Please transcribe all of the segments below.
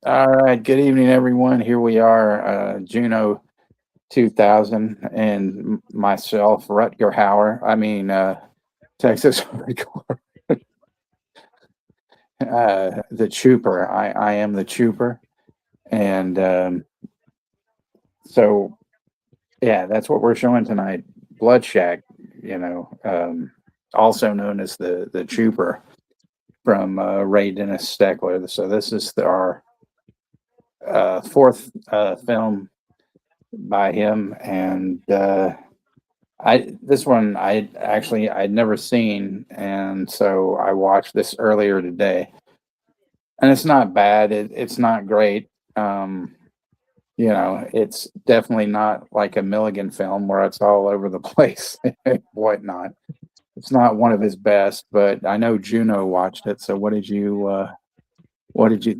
All right. Good evening, everyone. Here we are, Juno 2000, and myself, Rutger Hauer. Texas Hardcore, the Chooper. I am the Chooper. And so, yeah, that's what we're showing tonight. Blood Shack, also known as the Chooper from Ray Dennis Steckler. So this is our fourth film by him, and this one I'd never seen, and so I watched this earlier today, and it's not bad. It's not great. It's definitely not like a Milligan film where it's all over the place and whatnot. It's not one of his best, but I know Juno watched it. So what did you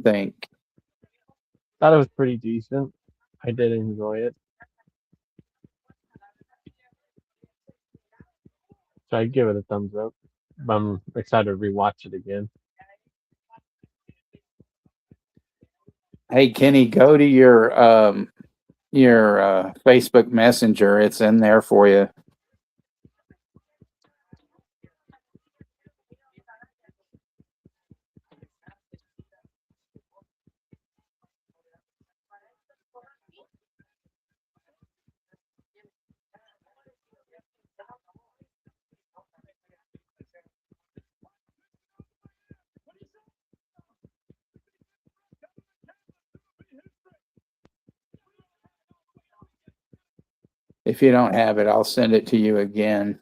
think? Thought it was pretty decent. I did enjoy it. So I'd give it a thumbs up. I'm excited to rewatch it again. Hey Kenny, go to your Facebook Messenger. It's in there for you. If you don't have it, I'll send it to you again.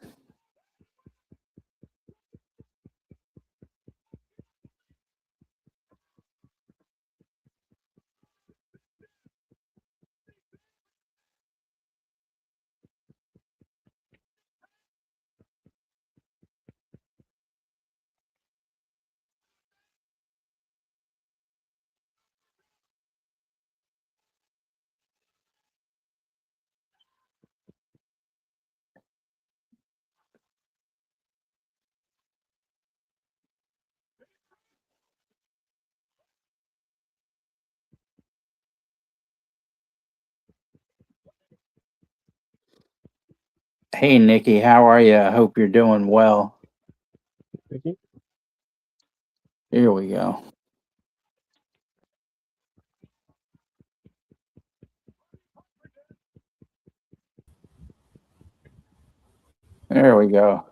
Hey Nikki, how are you? I hope you're doing well. Okay. Here we go. There we go.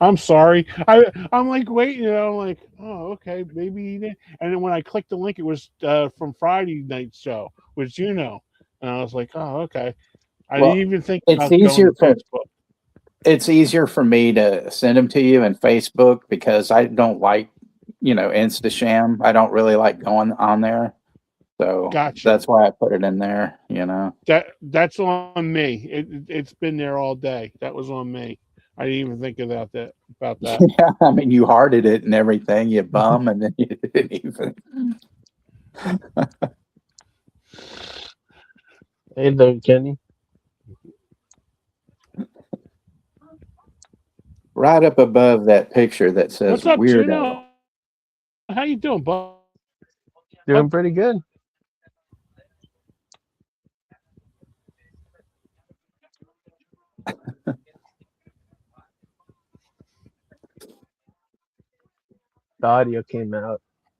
I'm sorry. I'm like waiting. And I'm like, oh, okay, maybe he did. And then when I clicked the link, it was from Friday night show with Juno, and I was like, oh, okay. I didn't Well, even think it's about going easier to for Facebook. it's easier for me to send them to you in Facebook because I don't like, Instasham. I don't really like going on there. So Gotcha. that's why I put it in there. That's on me. It's been there all day. That was on me. I didn't even think about that. About that. Yeah, I mean, you hearted it and everything, you bum, and then you didn't even. Hey there, Kenny. Right up above that picture that says What's up, weirdo. Juno? How you doing, bud? Doing pretty good. The audio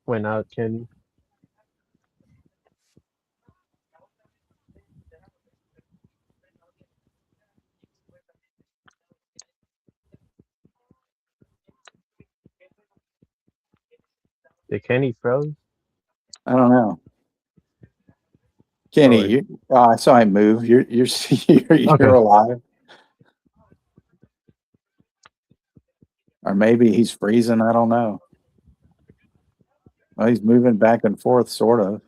went out, Kenny. The Kenny froze. I don't know. Oh, Kenny, I saw him move. You're you're okay. alive, or maybe he's freezing. I don't know. Well, he's moving back and forth, sort of.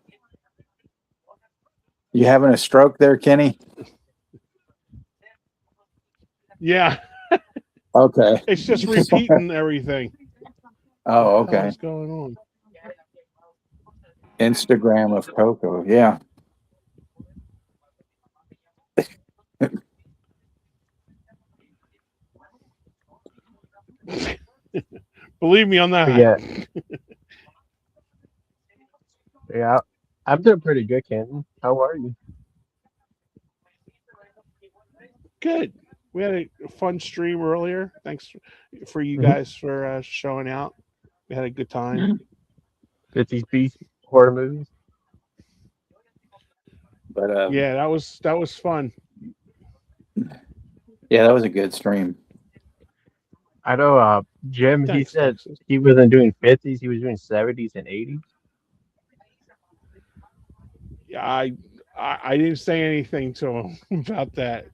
You having a stroke there, Kenny? Yeah, Okay. it's just repeating everything. The Oh, hell okay. is going on? Instagram of Coco. Yeah. Believe me on that. Yeah. Yeah, I'm doing pretty good, Kenton. How are you? Good. We had a fun stream earlier. Thanks for you Mm-hmm. guys for showing out. We had a good time. 50s piece horror movies. But Yeah, that was fun. yeah, that was a good stream. I know Jim, he Thanks, said Texas. he wasn't doing 50s, he was doing 70s and 80s. Yeah, I didn't say anything to him about that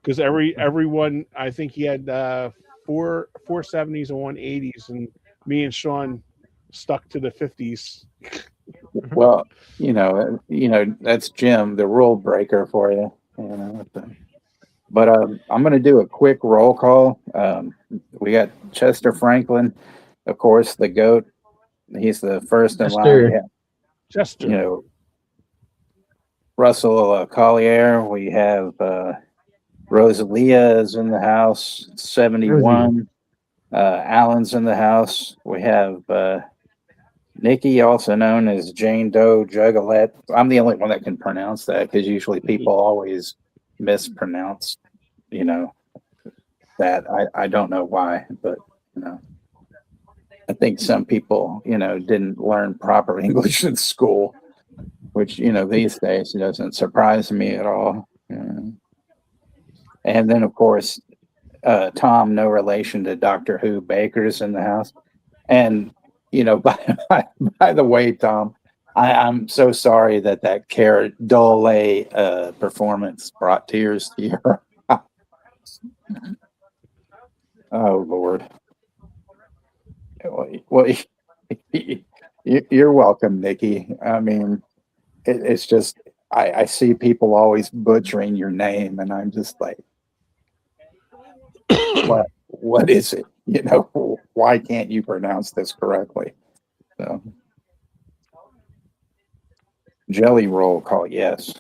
because everyone I think he had four seventies and 180s, and me and Sean stuck to the 50s. Mhm. Well, that's Jim, the rule breaker for you. But I'm going to do a quick roll call. We got Chester Franklin, of course, the GOAT. He's the first in line. We Mister, have, you Chester. know, Russell Collier. We have Rosalia is in the house, Rosie. 71. Alan's in the house. We have Nikki, also known as Jane Doe Juggalette. I'm the only one that can pronounce that because usually people always mispronounce, you know, that. I don't know why, but, you know, I think some people, didn't learn proper English in school, which, these days doesn't surprise me at all. And then, of course, Tom, no relation to Doctor Who, Baker's in the house. And, by the way, Tom, I'm so sorry that Cara Dole performance brought tears to your. Oh, Lord. Well, you're welcome, Nikki. I mean, it's just, I see people always butchering your name, and I'm just like, what is it? Why can't you pronounce this correctly? So, jelly roll call, yes.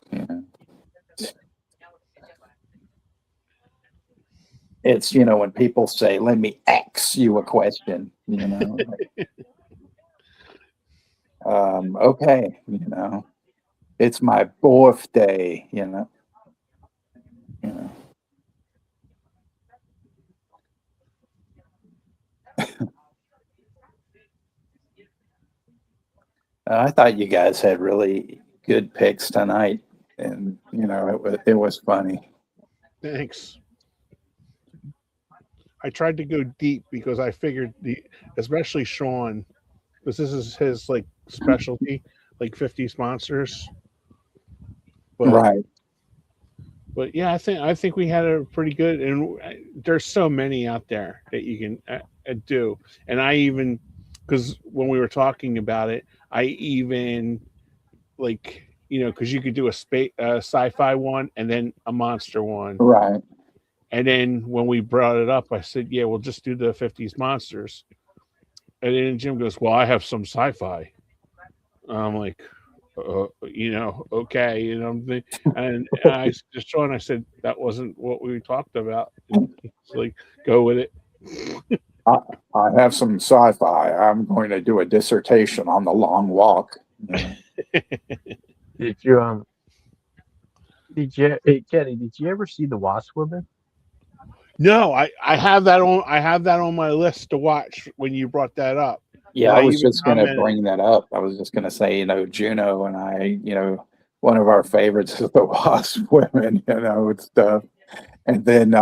It's, when people say, let me ask you a question, okay, it's my birthday, you know. I thought you guys had really good picks tonight, and it was funny. Thanks. I tried to go deep because I figured especially Sean, because this is his like specialty, like 50s monsters. But Right, yeah, I think we had a pretty good, and there's so many out there that you can do. And I even, because when we were talking about it, I even like because you could do a sci-fi one and then a monster one. right. And then when we brought it up, I said, "Yeah, we'll just do the 50s monsters." And then Jim goes, "Well, I have some sci-fi." I'm like, okay, and I just Sean, I said that wasn't what we talked about. And he's like, "Go with it." I, I have some sci-fi. I'm going to do a dissertation on the long walk. Did you hey Kenny, did you ever see The Wasp Woman? No, I have that on my list to watch when you brought that up, Yeah, and I I was even just going to commented. bring that up. I was just going to say, Juno and I, one of our favorites is the Wasp Women, and stuff. And then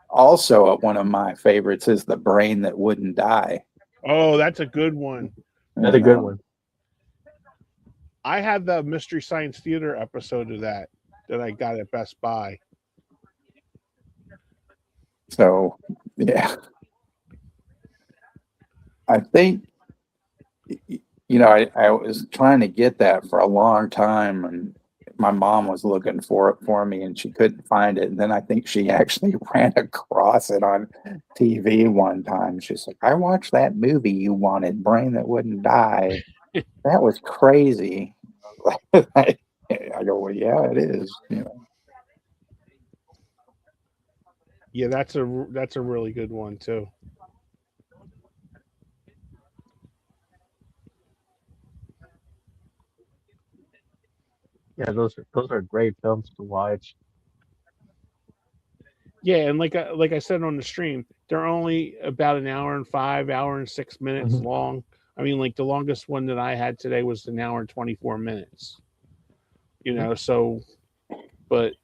also one of my favorites is the Brain That Wouldn't Die. Oh, that's a good one. That's You a good know, one. I had the Mystery Science Theater episode of that I got at Best Buy. so yeah, I think I was trying to get that for a long time, and my mom was looking for it for me, and she couldn't find it. And then I think she actually ran across it on TV one time. She's like, "I watched that movie you wanted, Brain That Wouldn't Die. That was crazy." I go, "Well, yeah, it is." Yeah, that's a really good one too. Yeah, those are great films to watch. Yeah, and like I said on the stream, they're only about an hour and 5, hour and 6 minutes Mhm. long. I mean, like the longest one that I had today was an hour and 24 minutes. So but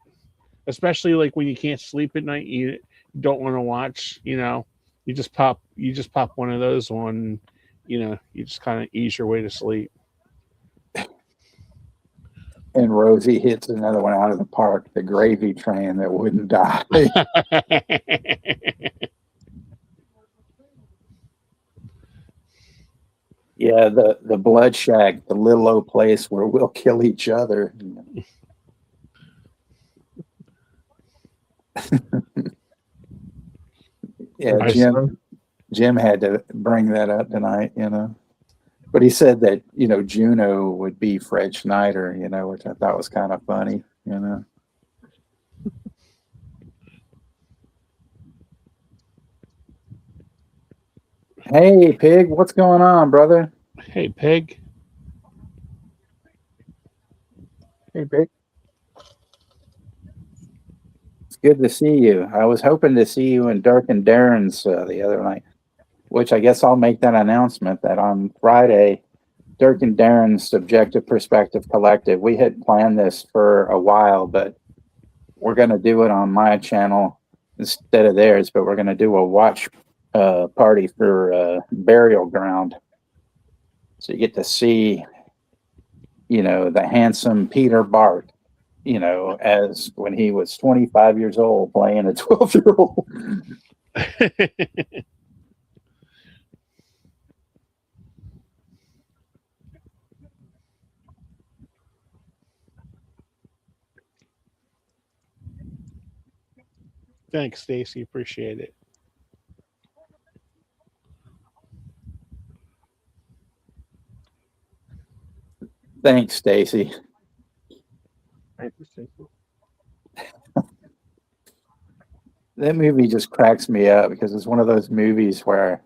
especially like when you can't sleep at night, you don't want to watch. You just pop one of those on. You just kind of ease your way to sleep. And Rosie hits another one out of the park, the gravy train that wouldn't die. Yeah, the blood shack, the little old place where we'll kill each other. Yeah, My son, Jim had to bring that up tonight, But he said that, Juno would be Fred Schneider, which I thought was kind of funny. Hey, Pig, what's going on, brother? Hey, Peg. Hey, Pig. It's good to see you. I was hoping to see you in Dirk and Darren's the other night, which I guess I'll make that announcement that on Friday, Dirk and Darren's Subjective Perspective Collective. We had planned this for a while, but we're going to do it on my channel instead of theirs. But we're going to do a watch party for Burial Ground, so you get to see, the handsome Peter Bart, as when he was 25 years old playing a 12-year-old. Thanks, Stacy. Appreciate it. Thanks, Stacy. That movie just cracks me up because it's one of those movies where,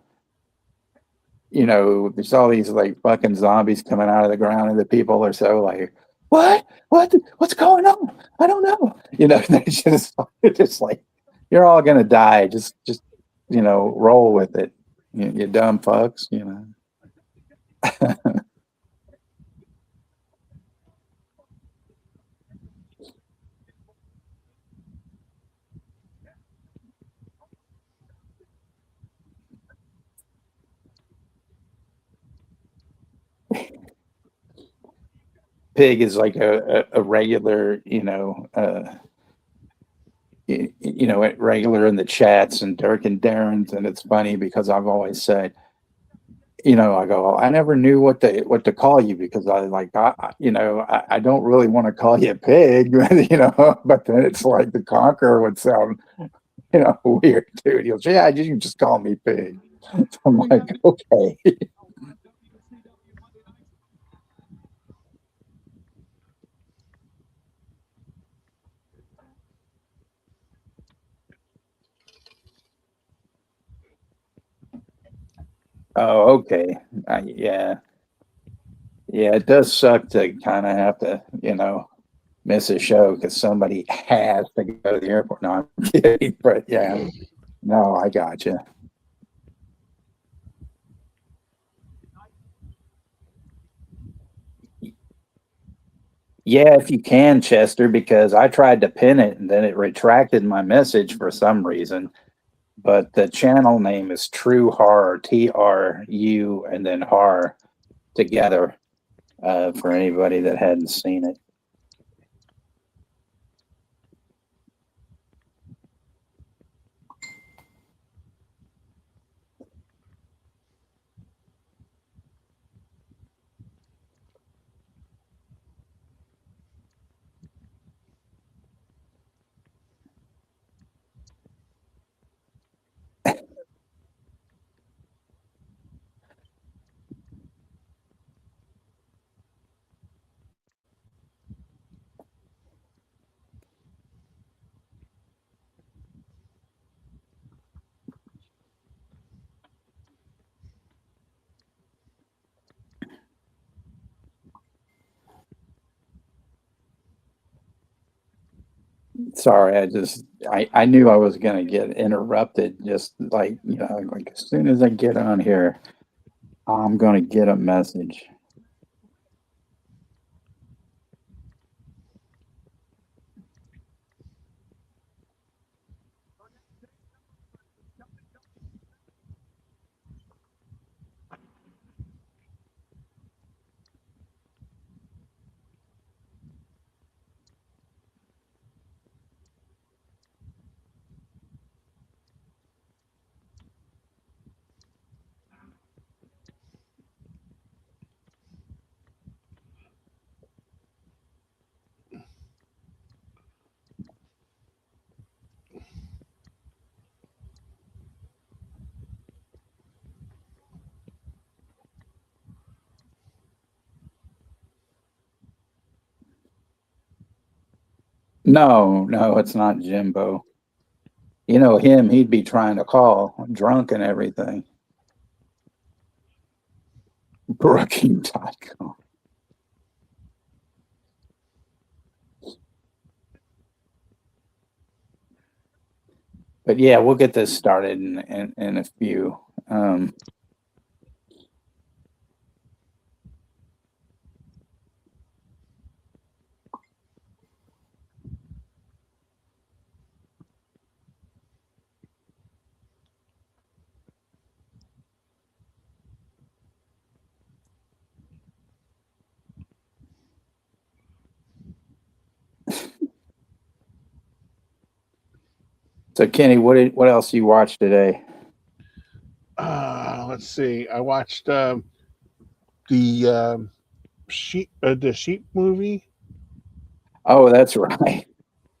there's all these like fucking zombies coming out of the ground, and the people are so like, "What? What's going on? I don't know." They're just like, "You're all gonna die. Just roll with it, you dumb fucks." Pig is like a regular, regular in the chats and Dirk and Darren's, and it's funny because I've always said, I go, I never knew what to call you because I don't really want to call you Pig, but then it's like the Conqueror would sound, weird too. And he goes, yeah, you can just call me Pig. I'm like, okay. Oh, okay. Yeah. Yeah, it does suck to kind of have to, miss a show because somebody has to go to the airport. No, I'm kidding, but yeah, no, I got you. Yeah, if you can, Chester, because I tried to pin it and then it retracted my message for some reason. But the channel name is True Horror, TRU, and then horror together, for anybody that hadn't seen it. Sorry, I knew I was gonna get interrupted. Just like like as soon as I get on here, I'm gonna get a message. No, no, it's not Jimbo. You know him, he'd be trying to call, drunk and everything. Brooking.com. But yeah, we'll get this started in a few. So Kenny, what else you watched today? Let's see. I watched the sheep movie. Oh, that's right.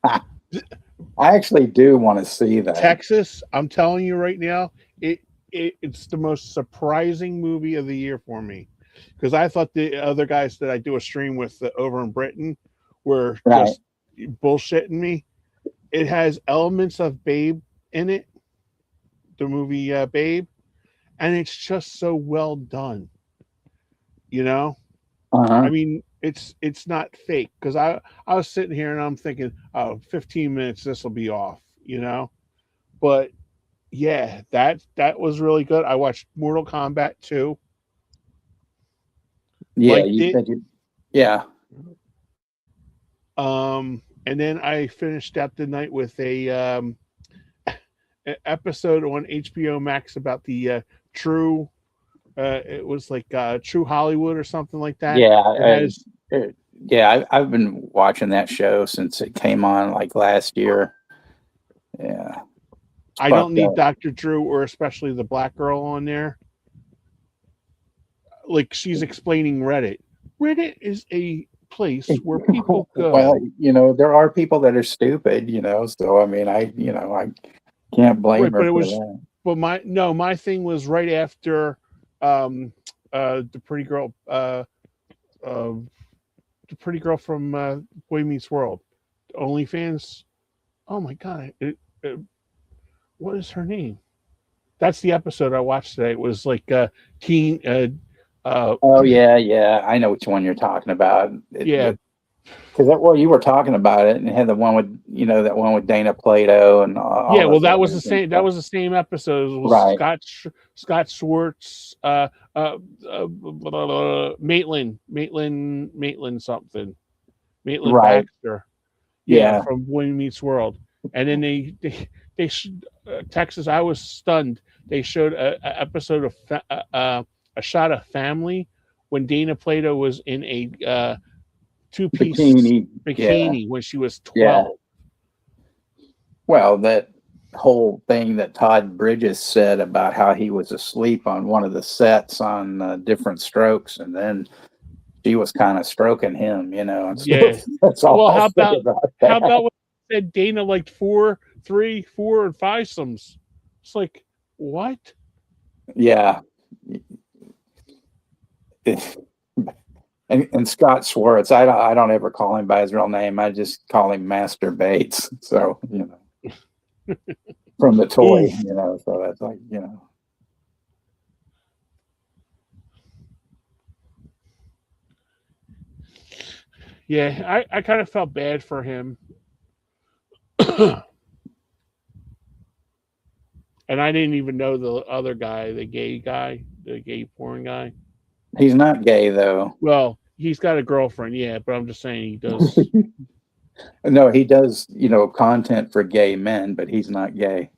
I actually do want to see that. Texas. I'm telling you right now, it's the most surprising movie of the year for me, because I thought the other guys that I do a stream with over in Britain were Right. just bullshitting me. It has elements of Babe in it, the movie Babe, and it's just so well done. You know, Uh-huh. I mean, it's not fake, because I was sitting here and I'm thinking, oh, 15 minutes, this will be off. But yeah, that was really good. I watched Mortal Kombat 2. Yeah, Liked you it. said you. Yeah. And then I finished up the night with a episode on HBO Max about the True. It was like True Hollywood or something like that. Yeah, I've been watching that show since it came on like last year. Yeah. I don't need Dr. Drew or especially the black girl on there. Like, she's explaining Reddit. Reddit is a place where people go. Well, there are people that are stupid, so I mean, I can't blame her for that. But my thing was right after the pretty girl from Boy Meets World, OnlyFans. Oh my god, what is her name? That's the episode I watched today. It was like teen. Oh yeah, I know which one you're talking about. Yeah, because you were talking about it, and it had the one with that one with Dana Plato and all. Yeah, well, that was the same. That was the same episode. It was right. Scott Schwartz, Maitland something, Maitland right. Baxter. Yeah, from Boy Meets World. And then they Texas. I was stunned. They showed a episode of a shot of Family when Dana Plato was in a two-piece bikini when she was 12. Yeah. Well, that whole thing that Todd Bridges said about how he was asleep on one of the sets on Different Strokes, and then she was kind of stroking him, Yeah. That's all. Well, how about what said Dana liked 4, 3, 4, and 5-somes? It's like, what? Yeah. And Scott Schwartz, I don't ever call him by his real name. I just call him Master Bates. So, from the toy, so that's like, Yeah, I kind of felt bad for him. And I didn't even know the other guy, the gay porn guy. He's not gay though. Well, he's got a girlfriend, yeah, but I'm just saying he does. No, he does, content for gay men, but he's not gay.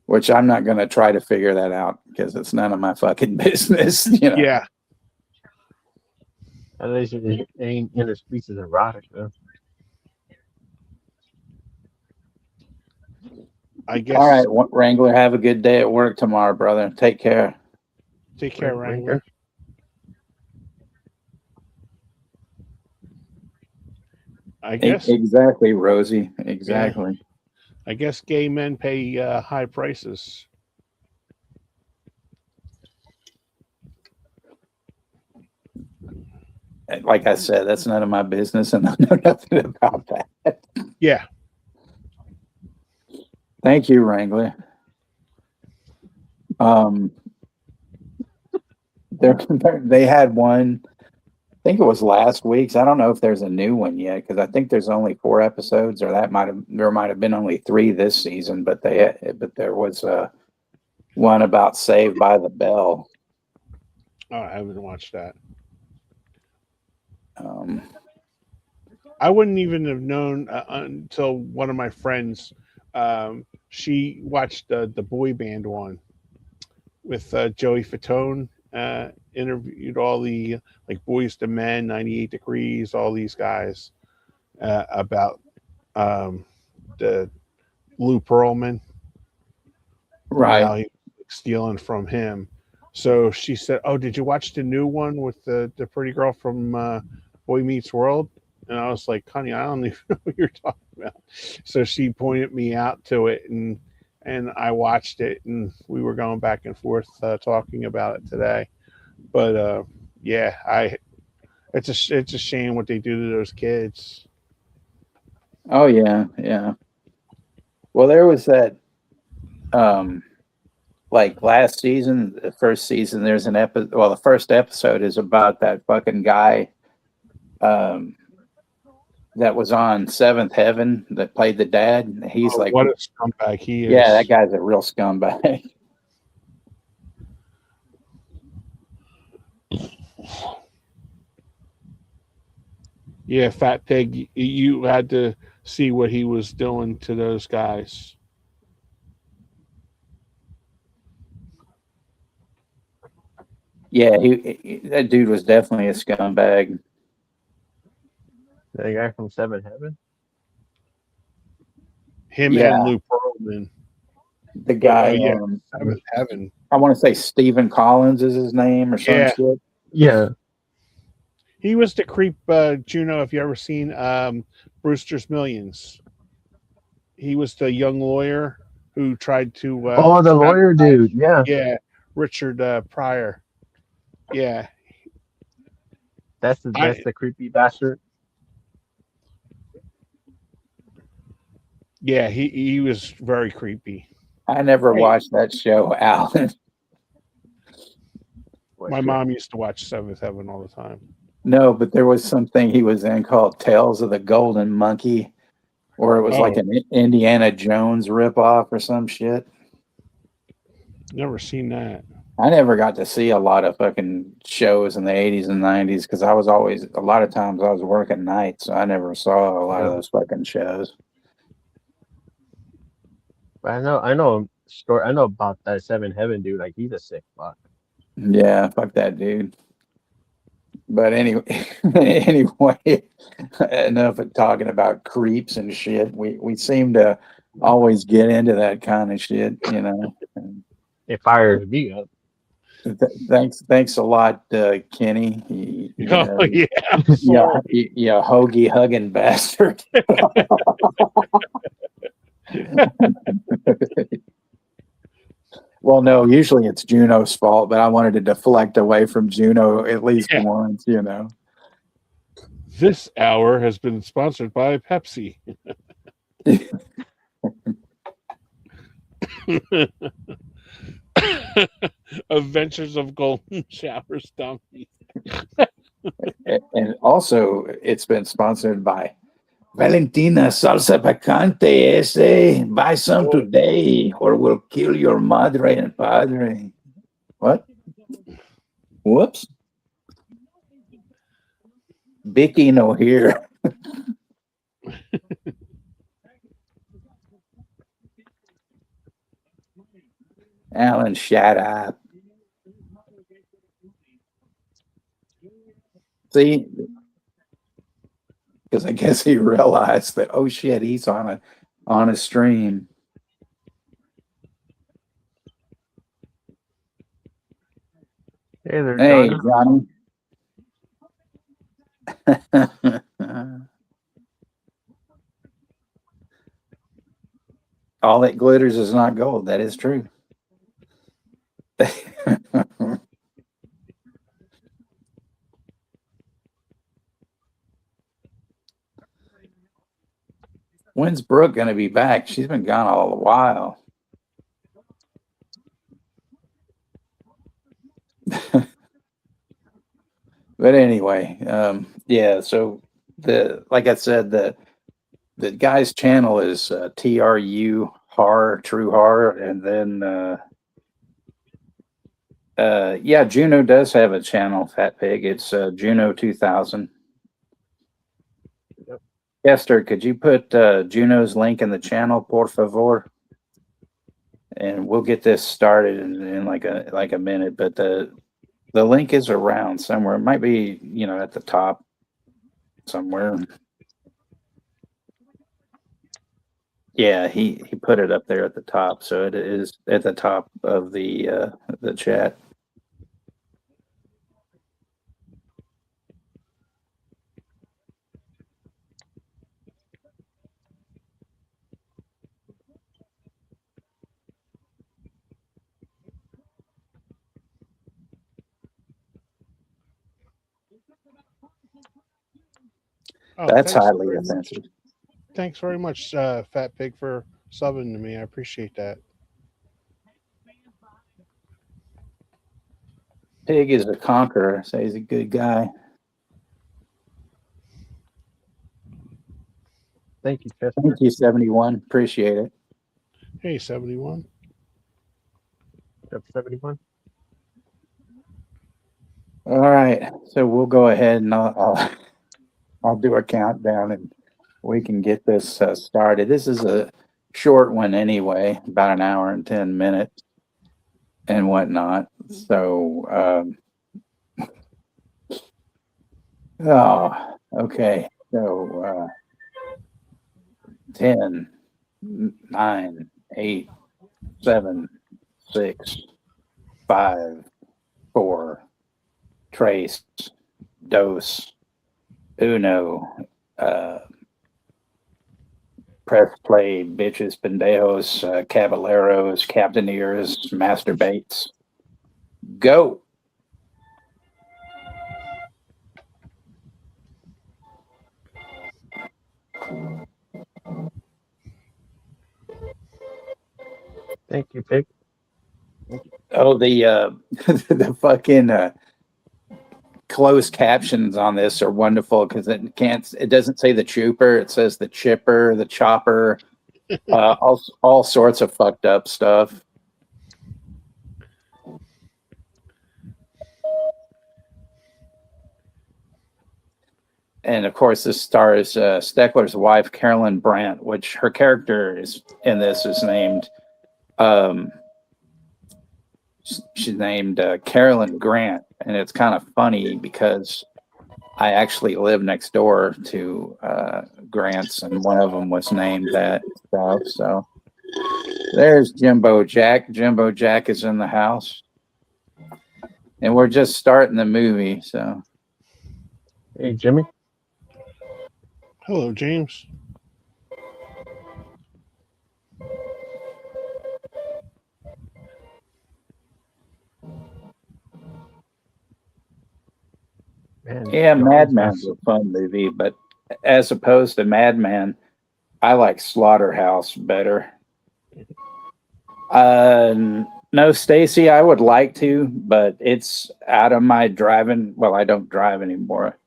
Which I'm not going to try to figure that out because it's none of my fucking business. Yeah. At least it ain't interspecies erotic though. I guess. All right, Wrangler, have a good day at work tomorrow, brother. Take care. Take care, Wrangler. I guess. Exactly, Rosie. Exactly. Yeah. I guess gay men pay high prices. Like I said, that's none of my business, and I know nothing about that. Yeah. Thank you, Wrangler. They had one. I think it was last week's. I don't know if there's a new one yet because I think there's only 4 episodes, or there might have been only 3 this season. But there was one about Saved by the Bell. Oh, I haven't watched that. I wouldn't even have known until one of my friends. She watched the boy band one with Joey Fatone. Interviewed all the Boys to Men, 98 Degrees, all these guys about the Lou Pearlman, right? How he was stealing from him. So she said, "Oh, did you watch the new one with the pretty girl from Boy Meets World?" And I was like, "Honey, I don't even know what you're talking about." So she pointed me out to it, and I watched it, and we were going back and forth talking about it today. But yeah, it's a shame what they do to those kids. Oh yeah, yeah. Well, there was that last season, the first season, there's an episode. Well, the first episode is about that fucking guy that was on Seventh Heaven that played the dad. He's what a scumbag he is. Yeah, that guy's a real scumbag. Yeah, Fat Pig, you had to see what he was doing to those guys. Yeah, that dude was definitely a scumbag. The guy from Seventh Heaven? Him and Lou Pearlman. The guy, Seventh Heaven. I want to say Stephen Collins is his name or some shit. Yeah. He was the creep, Juno, if you ever seen Brewster's Millions. He was the young lawyer who tried to... the lawyer dude, yeah. Yeah, Richard Pryor. Yeah. That's the creepy bastard. Yeah, he was very creepy. I never watched that show, Alan. My mom used to watch Seventh Heaven all the time. No, but there was something he was in called Tales of the Golden Monkey, or it was like an Indiana Jones ripoff or some shit. Never seen that. I never got to see a lot of fucking shows in the 80s and 90s because a lot of times I was working nights, so I never saw a lot of those fucking shows. But I know about that Seventh Heaven dude. Like, he's a sick fuck. Yeah, fuck that dude. But anyway, enough of talking about creeps and shit. We seem to always get into that kind of shit, It fires me up. Thanks a lot, Kenny. Yeah, hoagie hugging bastard. Well, no, usually it's Juno's fault, but I wanted to deflect away from Juno at least once, This hour has been sponsored by Pepsi. Adventures of Golden Showers Dummies. And also, it's been sponsored by Valentina, salsa picante, ese. Buy some today, or we'll kill your madre and padre. What? Whoops. Vicky no here. Alan, shut up. See, because I guess he realized that, oh shit, he's on a stream. Hey there, Hey, Johnny. Johnny. All that glitters is not gold. That is true. When's Brooke going to be back? She's been gone all a while. But anyway, yeah. So like I said, the guy's channel is TRU horror, true horror, and then yeah, Juno does have a channel, Fat Pig. It's Juno 2000. Yep. Esther, could you put Juno's link in the channel, por favor? And we'll get this started in like a minute. But the link is around somewhere. It might be, at the top somewhere. Yeah, he put it up there at the top, so it is at the top of the chat. Oh, That's thanks highly very much. offensive. Thanks very much, Fat Pig, for subbing to me. I appreciate that. Pig is a conqueror, so he's a good guy. Thank you, Chester. Thank you, 71. Appreciate it. Hey, 71. Yep, 71. All right, so we'll go ahead and I'll do a countdown and we can get this started. This is a short one anyway, about an hour and 10 minutes and whatnot. So, oh, okay. So, 10, 9, 8, 7, 6, 5, 4, tres, dos, uno, press play, bitches, pendejos, caballeros, captaineers, masturbates. Go. Thank you, Pig. Oh, the the fucking closed captions on this are wonderful because it doesn't say the Chooper, it says the chipper, the chopper, all sorts of fucked up stuff. And of course, this stars Steckler's wife, Carolyn Brandt, which her character is in this is named. She's named Carolyn Grant, and it's kind of funny because I actually live next door to Grants, and one of them was named that stuff. So there's Jimbo Jack. Jimbo Jack is in the house, and we're just starting the movie. So, hey, Jimmy. Hello, James. Man, yeah, Madman's a fun movie, but as opposed to Madman, I like Slaughterhouse better. No, Stacy, I would like to, but it's out of my driving. Well, I don't drive anymore.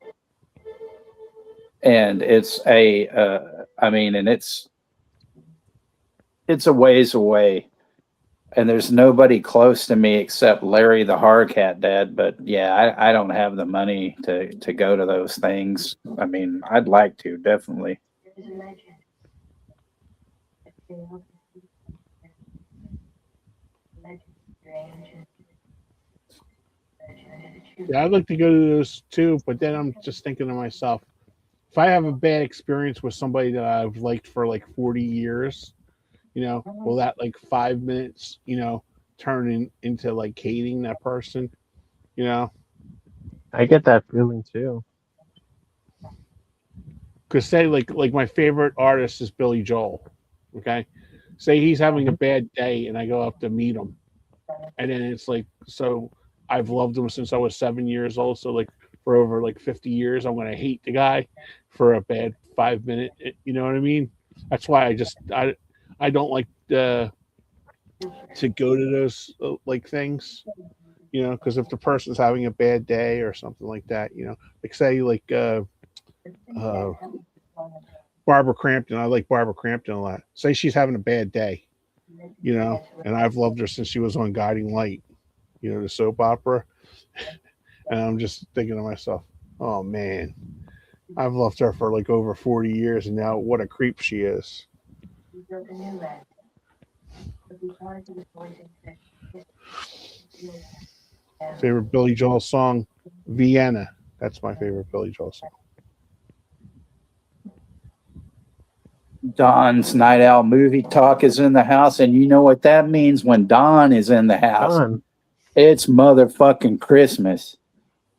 and it's I mean, and it's a ways away, and there's nobody close to me except Larry the Hardcat Dad. But yeah, I don't have the money to go to those things. I mean, I'd like to, definitely. Yeah, I'd like to go to those too, but then I'm just thinking to myself, if I have a bad experience with somebody that I've liked for like 40 years, will that like 5 minutes, turn into like hating that person, you know? I get that feeling too. Because say like my favorite artist is Billy Joel, okay? Say he's having a bad day and I go up to meet him, and then it's like, so I've loved him since I was 7 years old, so like for over like 50 years I'm gonna hate the guy for a bad 5 minute, you know what I mean? That's why I don't like to go to those like things, because if the person's having a bad day or something like that, like say like uh Barbara Crampton. I like Barbara Crampton a lot. Say she's having a bad day, and I've loved her since she was on Guiding Light, the soap opera. And I'm just thinking to myself, oh man, I've loved her for like over 40 years, and now what a creep she is. Favorite Billy Joel song, Vienna. That's my favorite Billy Joel song. Don's Night Owl Movie Talk is in the house, and you know what that means when Don is in the house. Done. It's motherfucking Christmas.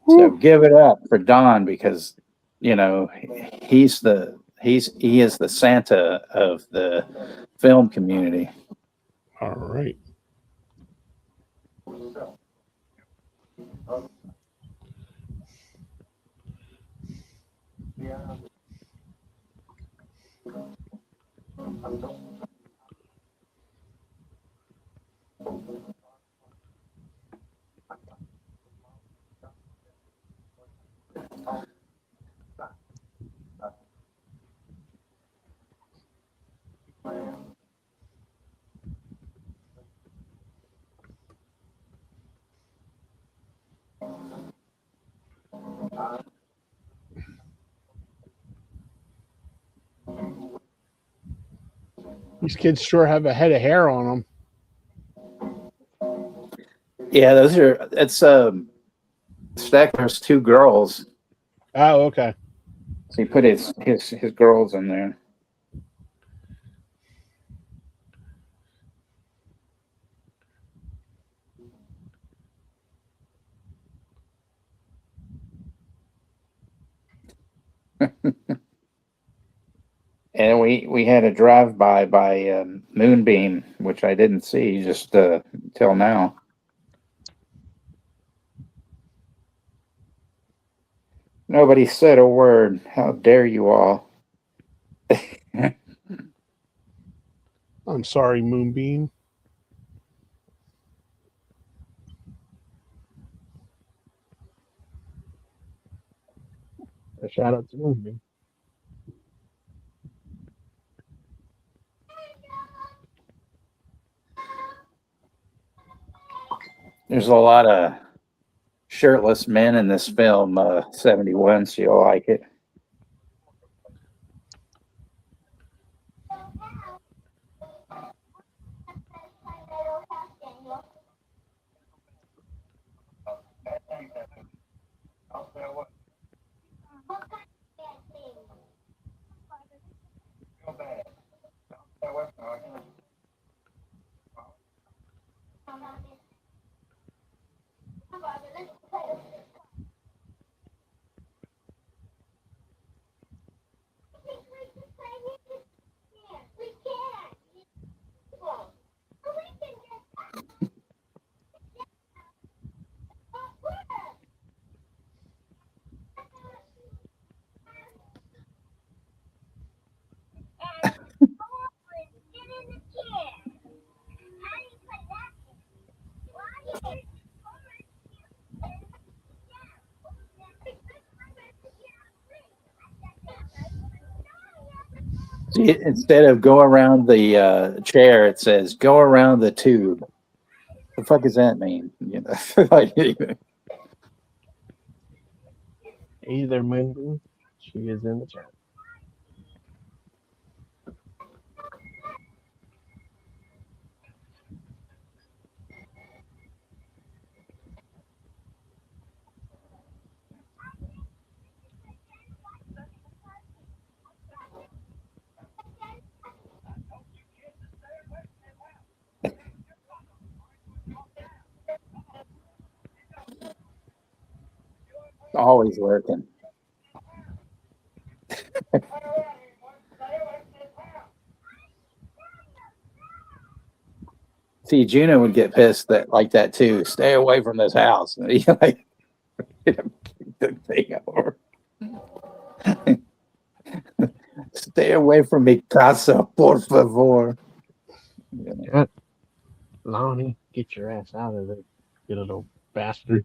So give it up for Don, because he is the Santa of the film community. All right. These kids sure have a head of hair on them. Yeah, it's Steckler's two girls. Oh, okay. So he put his girls in there. And we had a drive-by by Moonbeam, which I didn't see just till now. Nobody said a word. How dare you all? I'm sorry, Moonbeam. A shout out to me. There's a lot of shirtless men in this film, 71, so you'll like it. Instead of go around the chair, it says go around the tube. The fuck does that mean? You know, like, Either Moonbeam, she is in the chat. always working. See, Juno would get pissed that like that too. Stay away from this house. And he like kick the thing over. Stay away from mi casa, por favor. Yeah. Lonnie, get your ass out of there, you little bastard.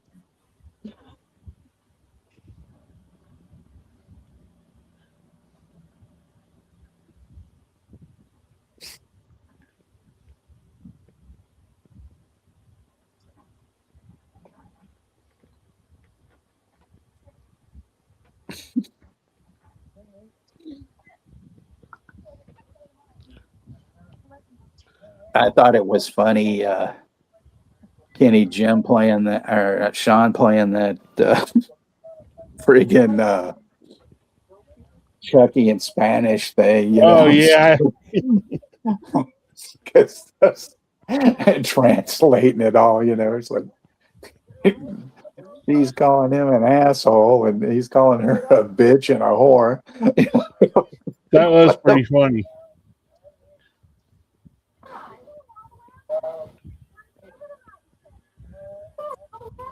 I thought it was funny. Kenny Jim playing that, or Sean playing that friggin' Chucky in Spanish thing. You know? Oh yeah, Because translating it all, you know, it's like he's calling him an asshole and he's calling her a bitch and a whore. that was pretty funny.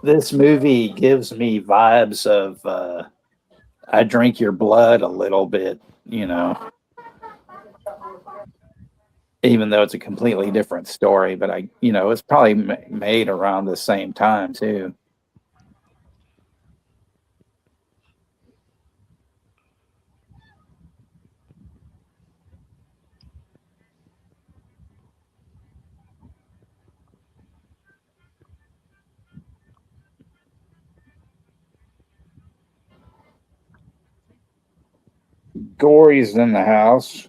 This movie gives me vibes of I Drink Your Blood a little bit, you know, even though it's a completely different story, but it's probably made around the same time too. Gory's in the house.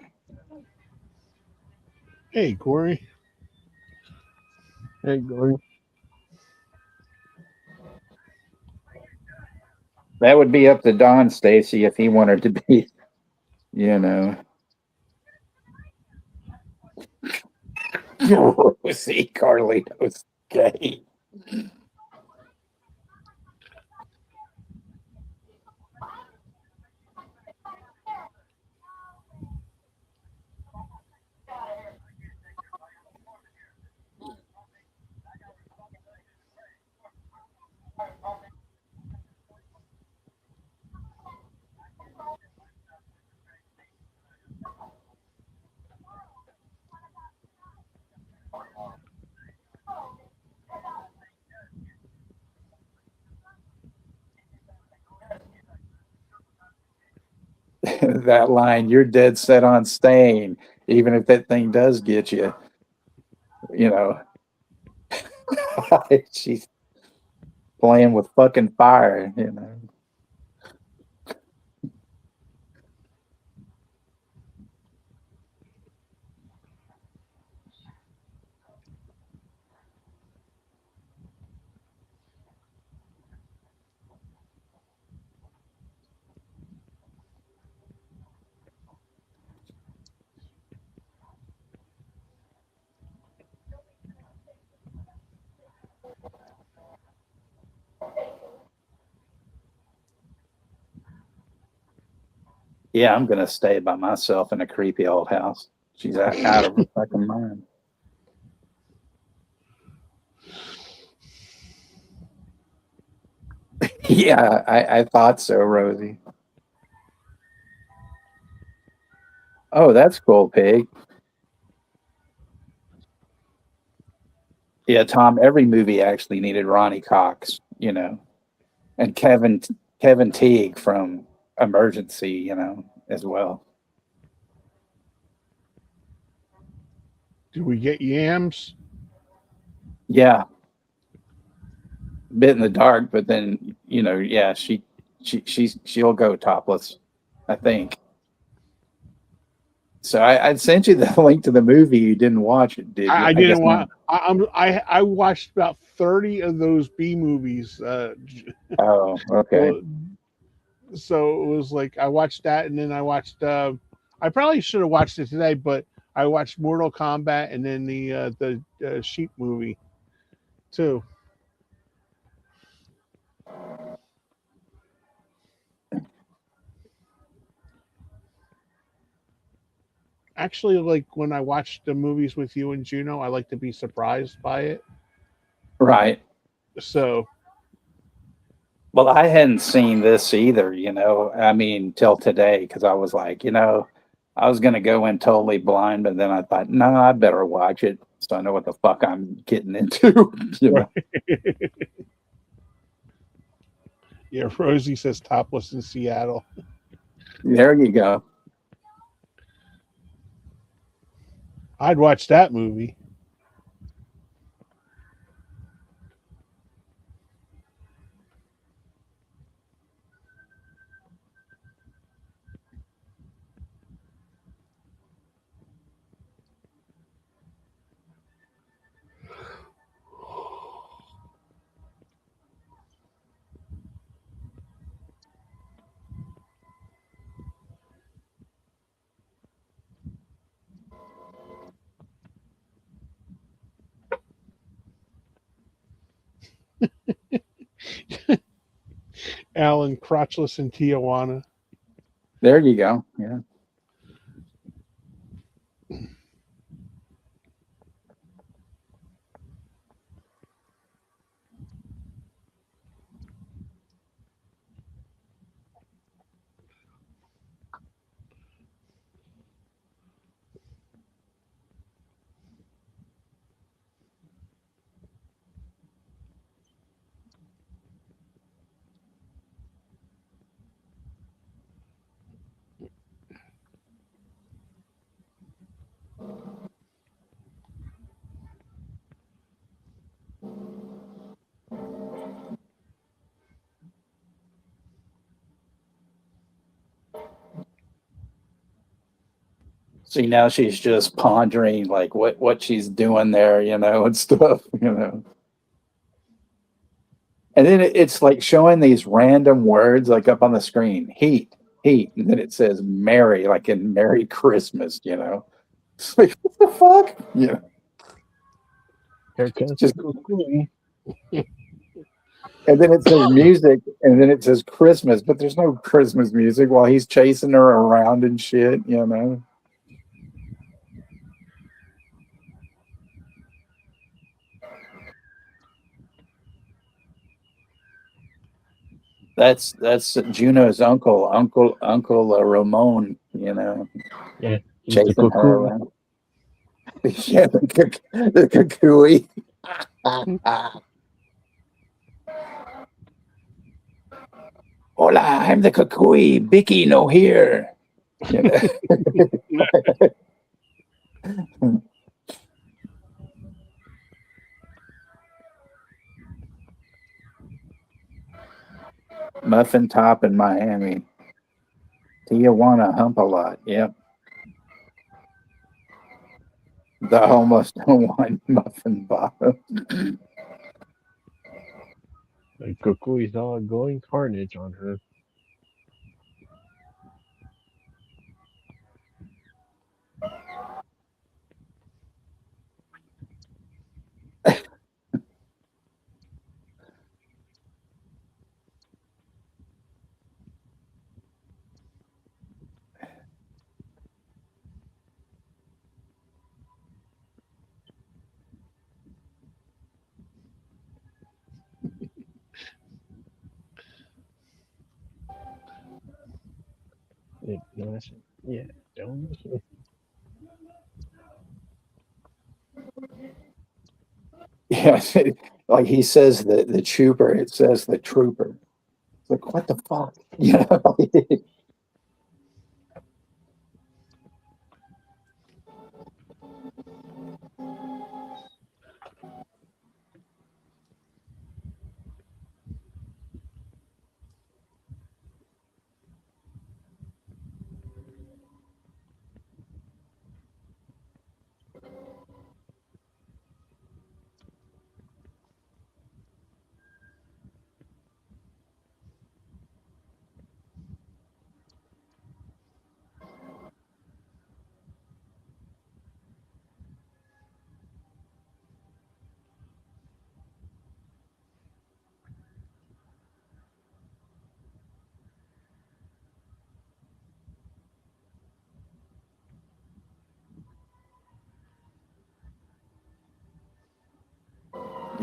Hey, Corey. Hey, Gory. That would be up to Don Stacy if he wanted to be, you know. See, Carlito's gay. That line, you're dead set on staying, even if that thing does get you, you know. She's playing with fucking fire, you know. Yeah, I'm gonna stay by myself in a creepy old house. She's out of her fucking mind. Yeah, I thought so, Rosie. Oh, that's cool, pig. Yeah, Tom, every movie actually needed Ronnie Cox, you know, and Kevin Teague from Emergency, you know, as well. Do we get yams? Yeah, bit in the dark, but then yeah, she'll go topless, I think. So I sent you the link to the movie. You didn't watch it, did you? I I guess didn't not. want. I watched about 30 of those B movies. Oh, okay. So it was like I watched that, and then I watched. I probably should have watched it today, but I watched Mortal Kombat and then the Sheep movie too. Actually, like when I watch the movies with you and Juno, I like to be surprised by it. Right. So Well, I hadn't seen this either, I mean, till today, because I was like, I was going to go in totally blind, but then I thought, no, I better watch it so I know what the fuck I'm getting into. yeah, Rosie says topless in Seattle. There you go. I'd watch that movie. Alan Crotchless in Tijuana. There you go. Yeah. See, now she's just pondering like what she's doing there, and stuff. And then it's like showing these random words like up on the screen, heat, heat, and then it says Merry, like in Merry Christmas. It's like, what the fuck? Here comes Just, the Kukui. and then it says music, and then it says Christmas, but there's no Christmas music while he's chasing her around and shit. That's Juno's Uncle Ramon, Yeah, he's the chasing her Kukui. around. Yeah, the Kukui. Hola, I'm the Kukui. Bicky no here. Muffin top in Miami. Tijuana hump a lot. Yep. The almost one muffin bottom. The Kukui's all going carnage on her. Yeah, don't. Yeah, like he says the Chooper, it says the trooper. It's like, what the fuck?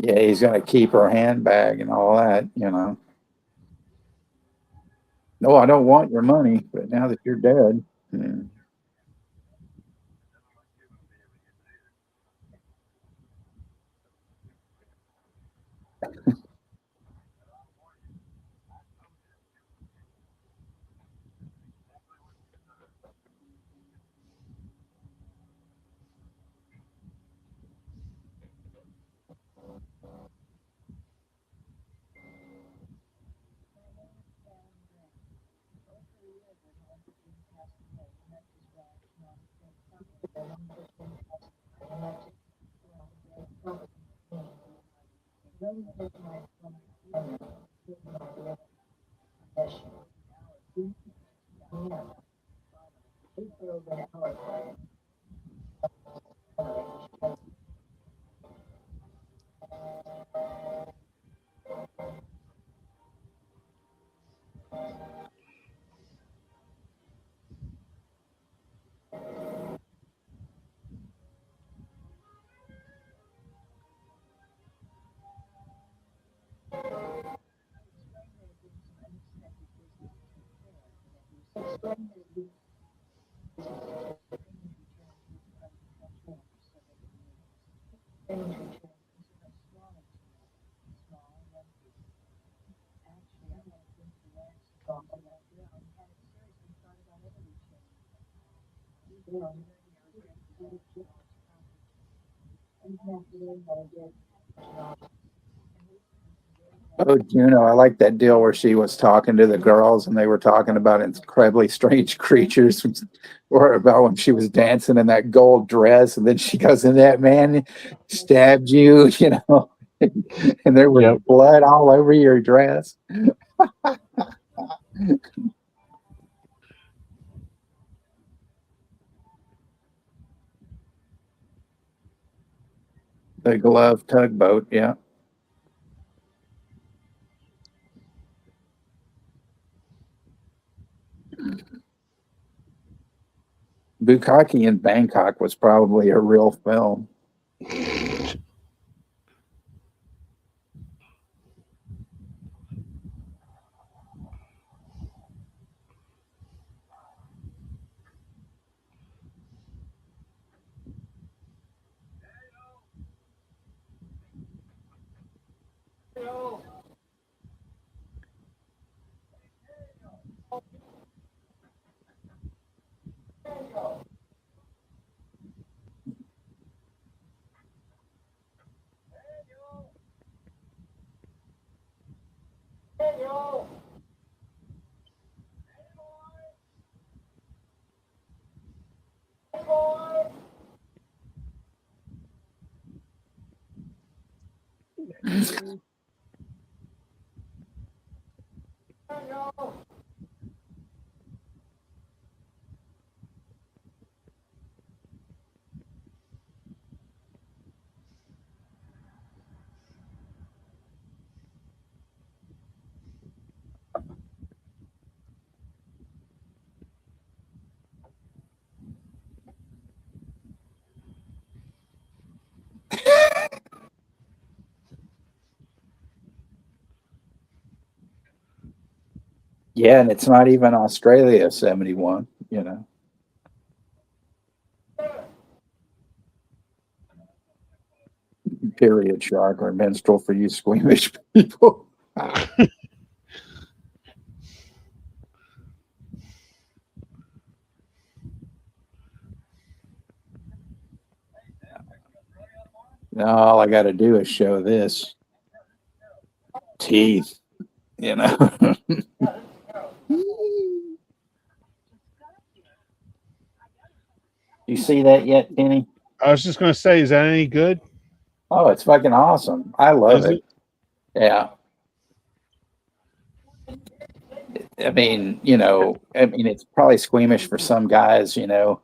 Yeah, he's gonna keep her handbag and all that, you know. No, I don't want your money, but now that you're dead, hmm. Oh, Juno, I like that deal where she was talking to the girls and they were talking about incredibly strange creatures, or about when she was dancing in that gold dress, and then she goes, and that man stabbed you, you know, and there was Yep. blood all over your dress. The glove tugboat, yeah. Bukkake in Bangkok was probably a real film. Yeah, and it's not even Australia 71, you know. Period shock or menstrual for you squeamish people. Now all I got to do is show this teeth, you know. You see that yet, Kenny? I was just gonna say, is that any good? Oh, it's fucking awesome. I love Is it. it? Yeah. I mean, you know, I mean, it's probably squeamish for some guys, you know,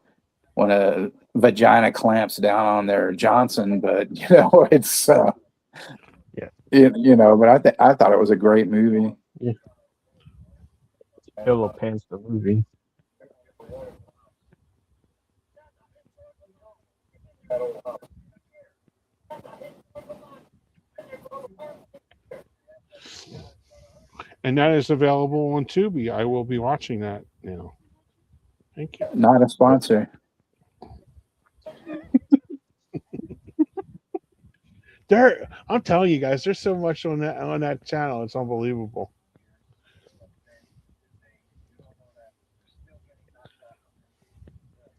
when a vagina clamps down on their Johnson, but you know, it's Yeah. you know, but I thought it was a great movie. Pillow Pants the movie. And that is available on Tubi. I will be watching that now. Thank you. Not a sponsor. I'm telling you guys, there's so much on that channel. It's unbelievable.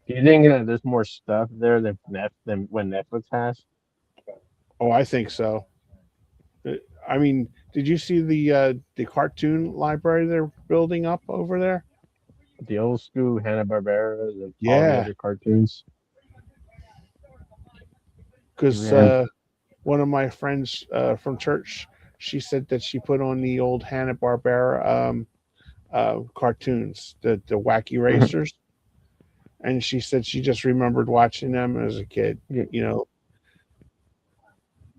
Do you think that there's more stuff there than what Netflix has? Oh, I think so. I mean, did you see the cartoon library they're building up over there? The old school Hanna-Barbera and all the Yeah, other cartoons. because Yeah. one of my friends from church, she said that she put on the old Hanna-Barbera cartoons, the Wacky Racers, and she said she just remembered watching them as a kid. You know,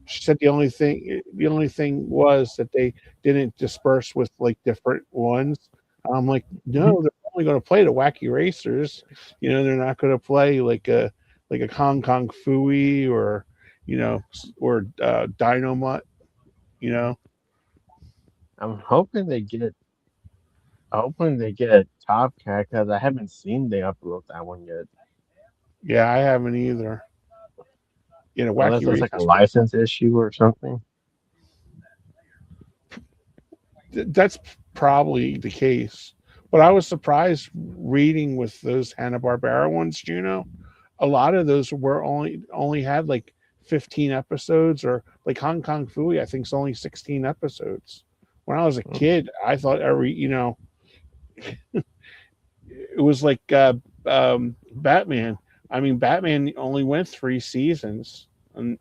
she said the only thing was that they didn't disperse with like different ones. I'm like, no, they're only going to play the Wacky Racers. You know, they're not going to play like a Hong Kong Fooey or Dynamite. You know, I'm hoping they get a Top Cat because I haven't seen they upload that one yet. yeah, I haven't either. You know, Unless Wacky it's like a Racers. license issue or something. That's probably the case. But I was surprised reading with those Hanna-Barbera ones, Juno. A lot of those were only had like 15 episodes, or like Hong Kong Fooey, I think it's only 16 episodes. When I was a kid, I thought it was like Batman. I mean, Batman only went 3 seasons, and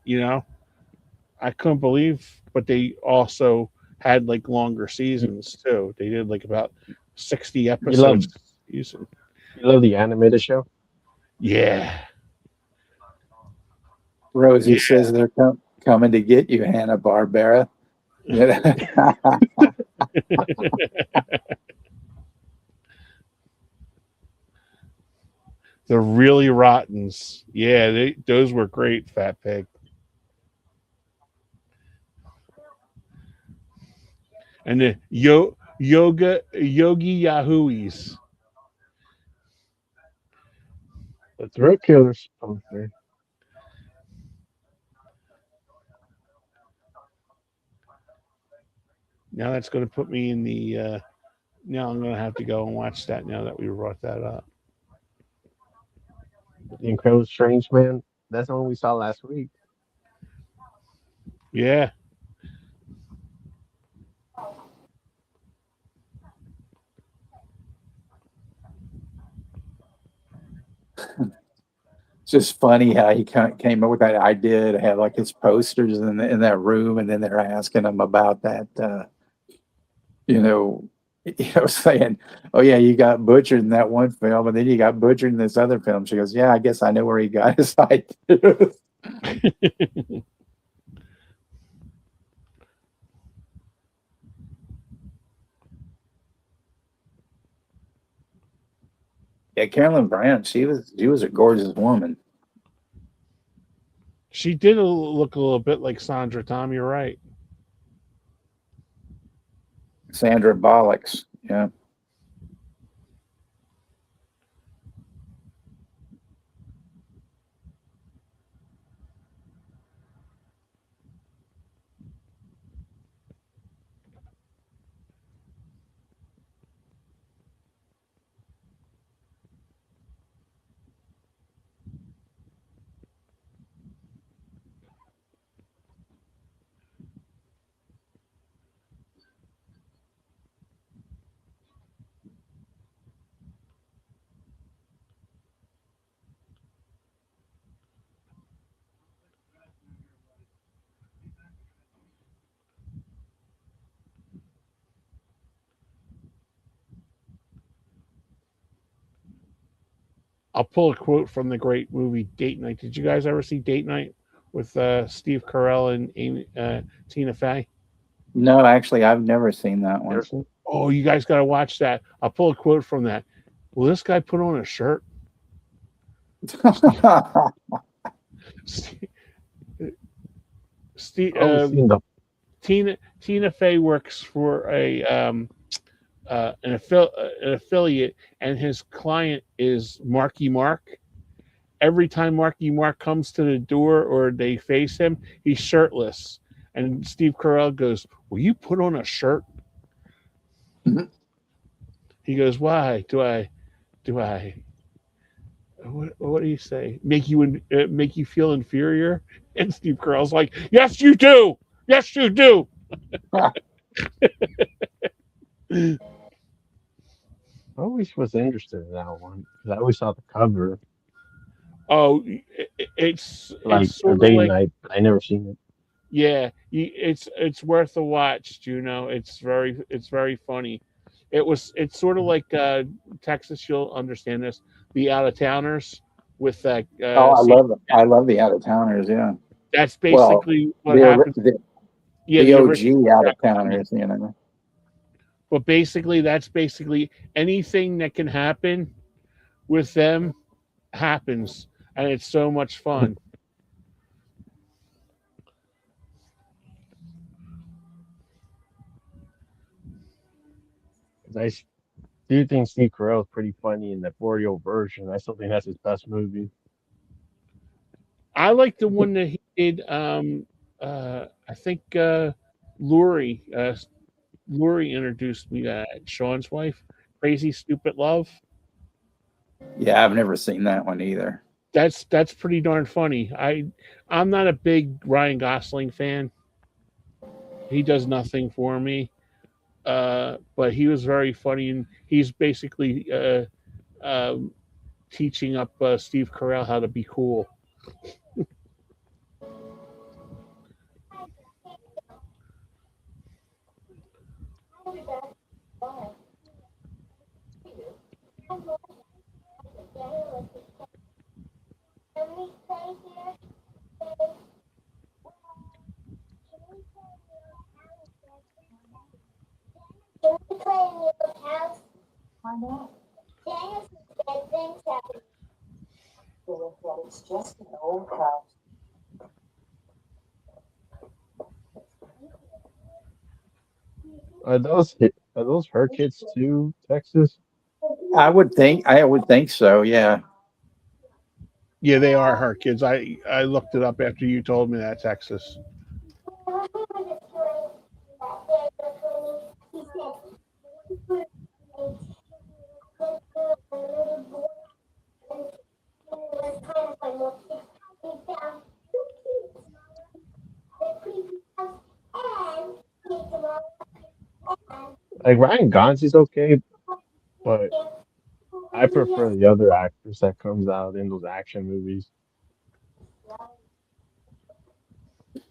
I couldn't believe, but they also had like longer seasons too. They did like about 60 episodes a season. You love the animated show? Yeah. Rosie says they're coming to get you, Hanna-Barbera. The really rottens. Yeah, those were great, Fat Pig. And the Yogi Yahooies. The Thrill Killers. Okay. Now that's going to put me in the. Now I'm going to have to go and watch that now that we brought that up. The Incredible Strange Man. That's the one we saw last week. Yeah. It's just funny how he came up with that idea to have like his posters in that room, and then they're asking him about that, saying, "Oh yeah, you got butchered in that one film, and then you got butchered in this other film." She goes, "Yeah, I guess I know where he got his idea." Yeah, Carolyn Brandt, she was a gorgeous woman. She did look a little bit like Sandra, Tom. You're right. Sandra Bollocks, yeah. I'll pull a quote from the great movie Date Night. Did you guys ever see Date Night with Steve Carell and Tina Fey? No, actually, I've never seen that one. Oh, you guys got to watch that. I'll pull a quote from that. Will this guy put on a shirt? Steve, Tina Tina Fey works for an affiliate, and his client is Marky Mark. Every time Marky Mark comes to the door or they face him, he's shirtless. And Steve Carell goes, "Will you put on a shirt?" Mhm. He goes, "Why do I? What do you say? Make you feel inferior?" And Steve Carell's like, "Yes, you do. Yes, you do." I always was interested in that one because I always saw the cover, Oh, it's like a sort of date like, night, but I never seen it. yeah, it's worth a watch. It's very funny. It's sort of like Texas. You'll understand this. The Out of Towners with Oh, Sam. I love the out of towners. Yeah. That's Well, basically what the ori- happens. the, Yeah, the the original OG out of Japanese. towners. You know. But basically, that's basically anything that can happen with them happens, and it's so much fun. Because do think Steve Carell is pretty funny in the 40 version. I still think that's his best movie. I like the one that he did. I think Lori. Lori introduced me to that. Sean's wife, Crazy Stupid Love. Yeah, I've never seen that one either. That's pretty darn funny. I'm not a big Ryan Gosling fan. He does nothing for me. But he was very funny, and he's basically um teaching up Steve Carell how to be cool. Are those her kids too, Texas? I would think so. Yeah. Yeah, they are her kids. I looked it up after you told me that, Texas. Like Ryan Gosling's okay, but I prefer the other actress that comes out in those action movies.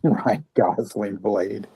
Right. Gosling Blade.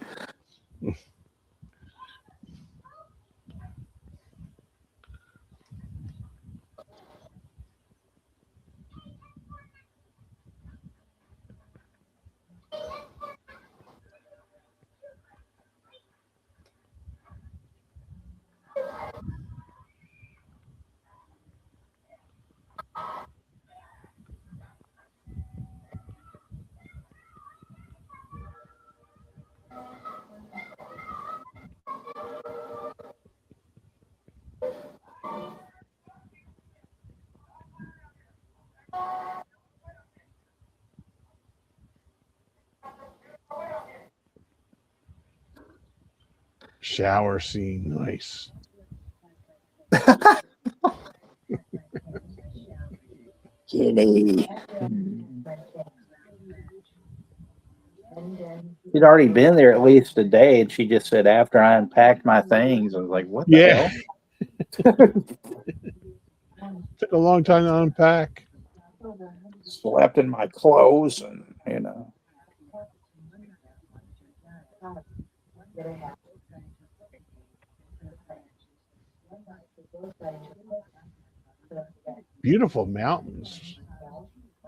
Shower scene, nice. Kitty. She'd already been there at least a day, and she just said, "After I unpacked my things," I was like, "What the Yeah, hell?" took a long time to unpack. Slept in my clothes, and Beautiful mountains.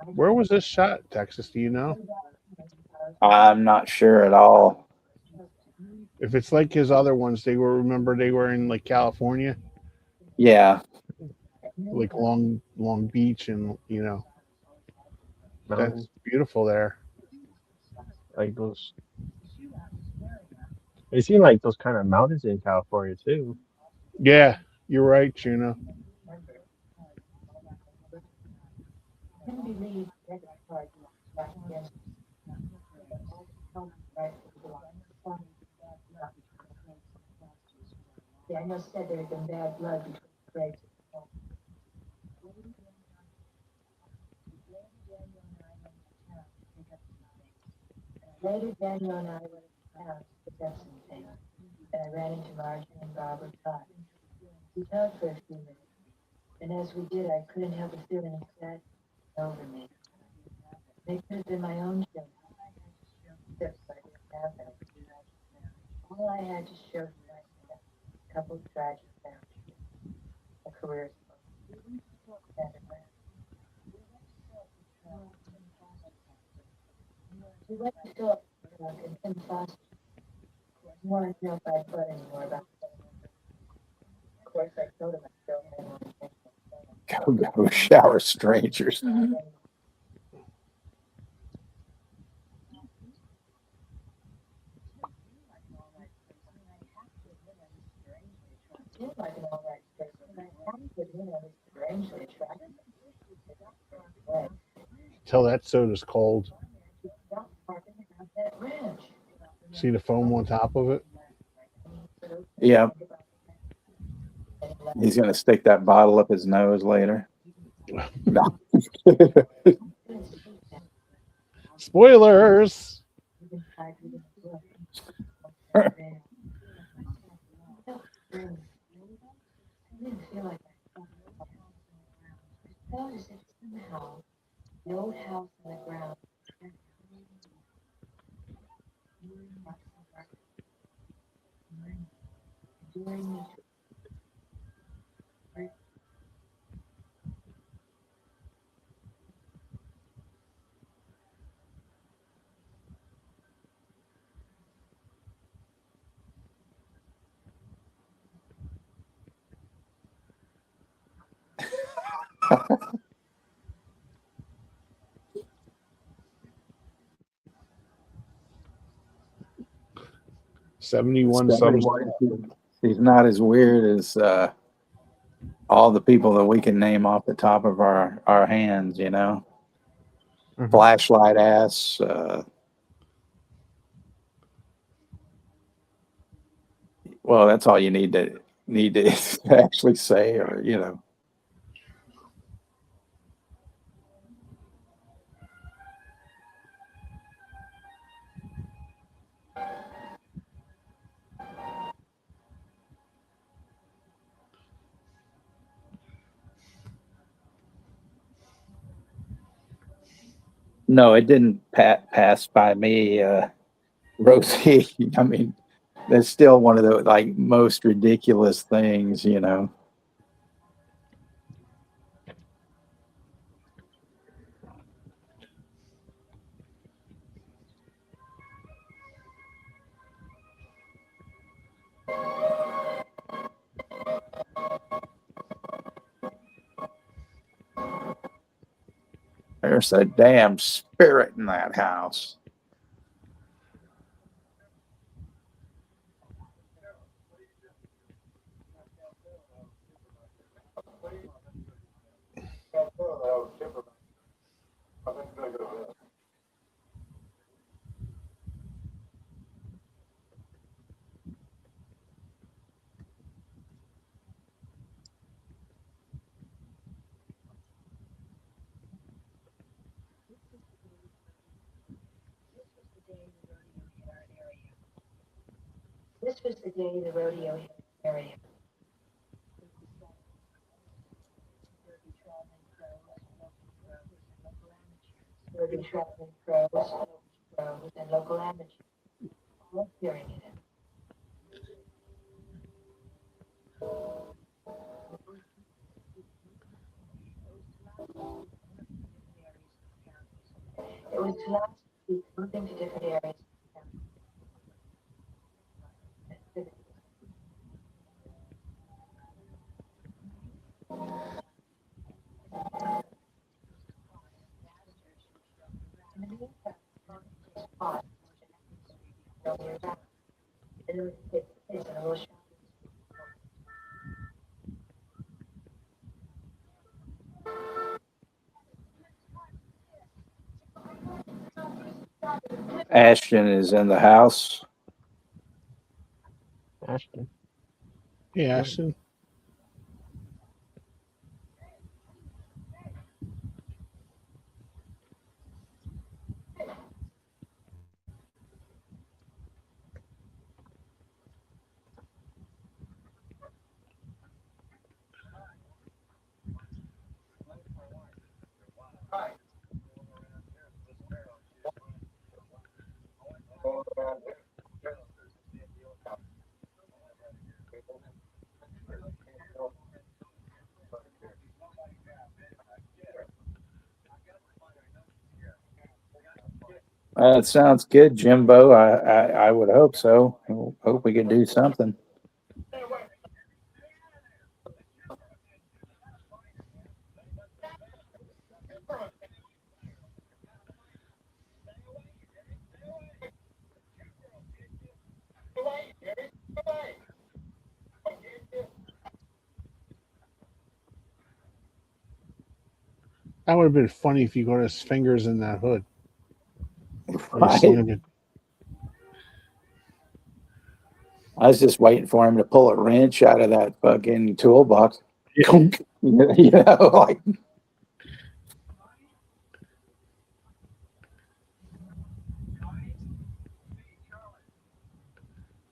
Where was this shot, Texas? Do you know? I'm not sure at all. If it's like his other ones, they were in like California, Yeah, like Long Beach, and Mountains, that's beautiful there. like those. They seem like those kind of mountains in California too. Yeah, you're right, Juno. Go shower strangers. Tell that soda's cold. See the foam on top of it? Yeah, he's gonna stick that bottle up his nose later. No. Spoilers! $71 some. He's not as weird as all the people that we can name off the top of our hands, you know. Mhm. Flashlight ass. Well, that's all you need to actually say, or you know. No, it didn't pass by me, Rosie. I mean, that's still one of the like most ridiculous things, you know. There's a damn spirit in that house. Ashton is in the house. Ashton. Hey, Ashton. It sounds good, Jimbo. I would hope so. Hope we could do something. That would have been funny if you got his fingers in that hood. Right. I was just waiting for him to pull a wrench out of that fucking toolbox. You know, like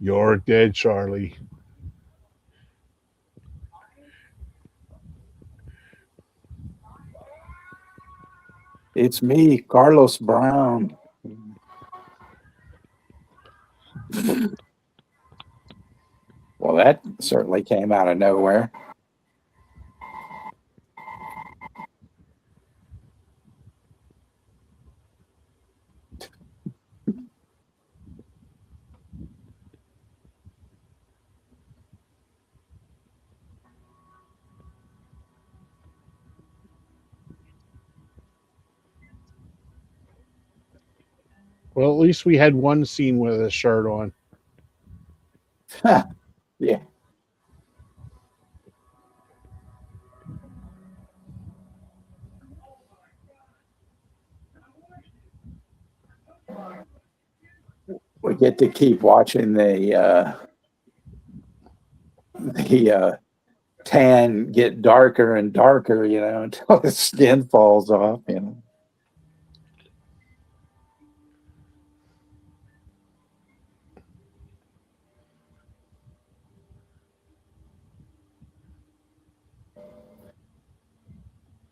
You're dead, Charlie. it's me, Carlos Brown. Well, that certainly came out of nowhere. Well, at least we had one scene with a shirt on. Yeah. We get to keep watching the tan get darker and darker, you know, until his skin falls off, you know.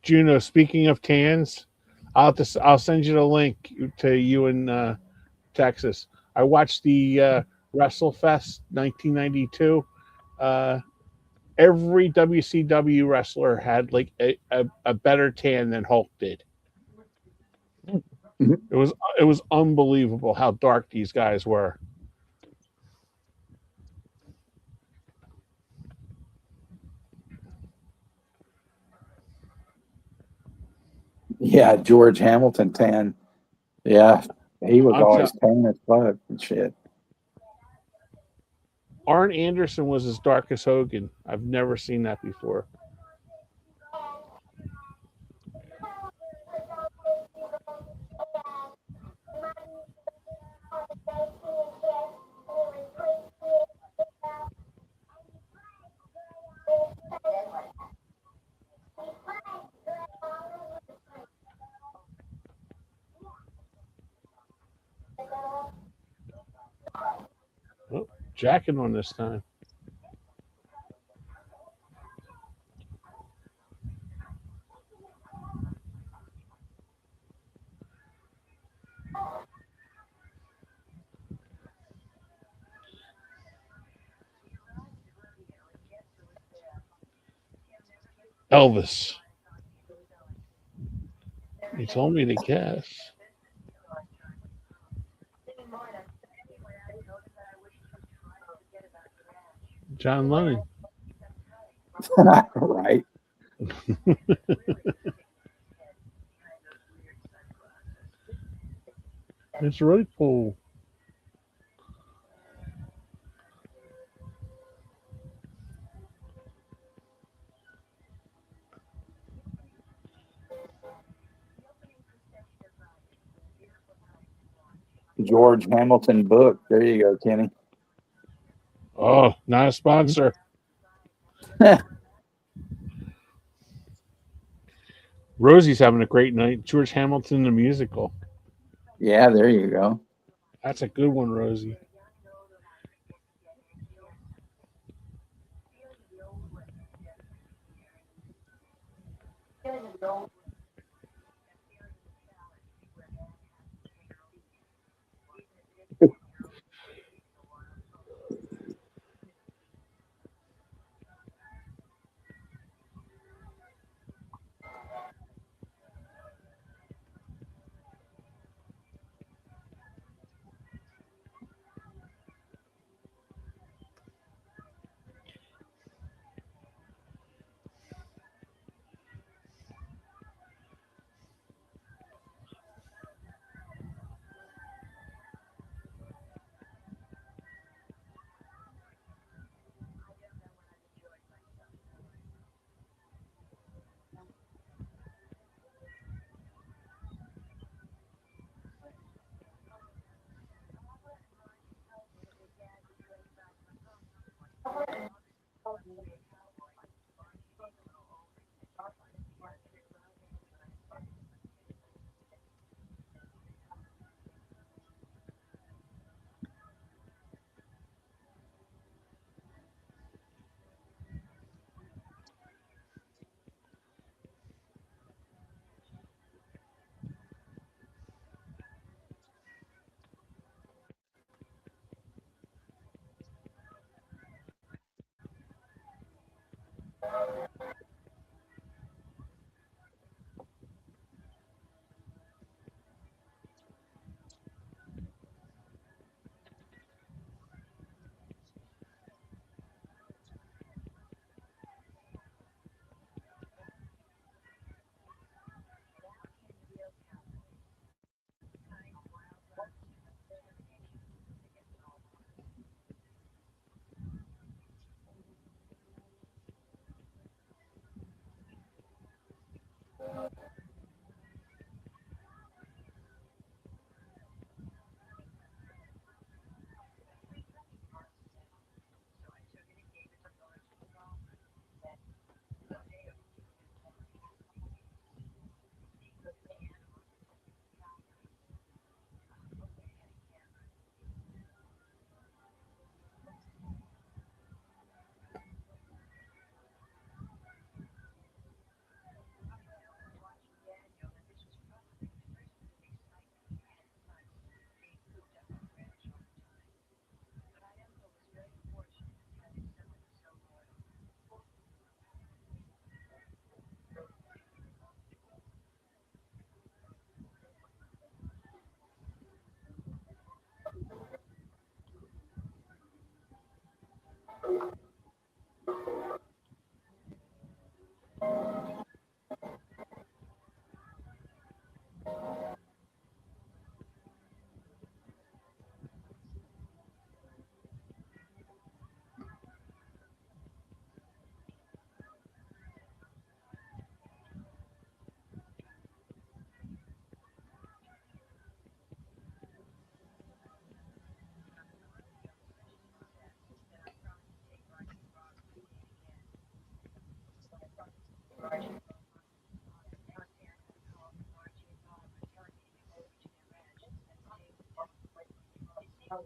Juno, speaking of tans, I'll send you the link to you in Texas. I watched the WrestleFest 1992. Every WCW wrestler had like a better tan than Hulk did. Mm-hmm. It was unbelievable how dark these guys were. Yeah, George Hamilton tan. Yeah, he was I'm always tan as fuck and shit. Arn Anderson was as dark as Hogan. I've never seen that before. Oh, jacking on this time. Elvis. He told me to guess. John Lennon. Right. It's really cool. George Hamilton book. There you go, Kenny. Oh, not a sponsor. Rosie's having a great night. George Hamilton, the musical. Yeah, there you go. That's a good one, Rosie.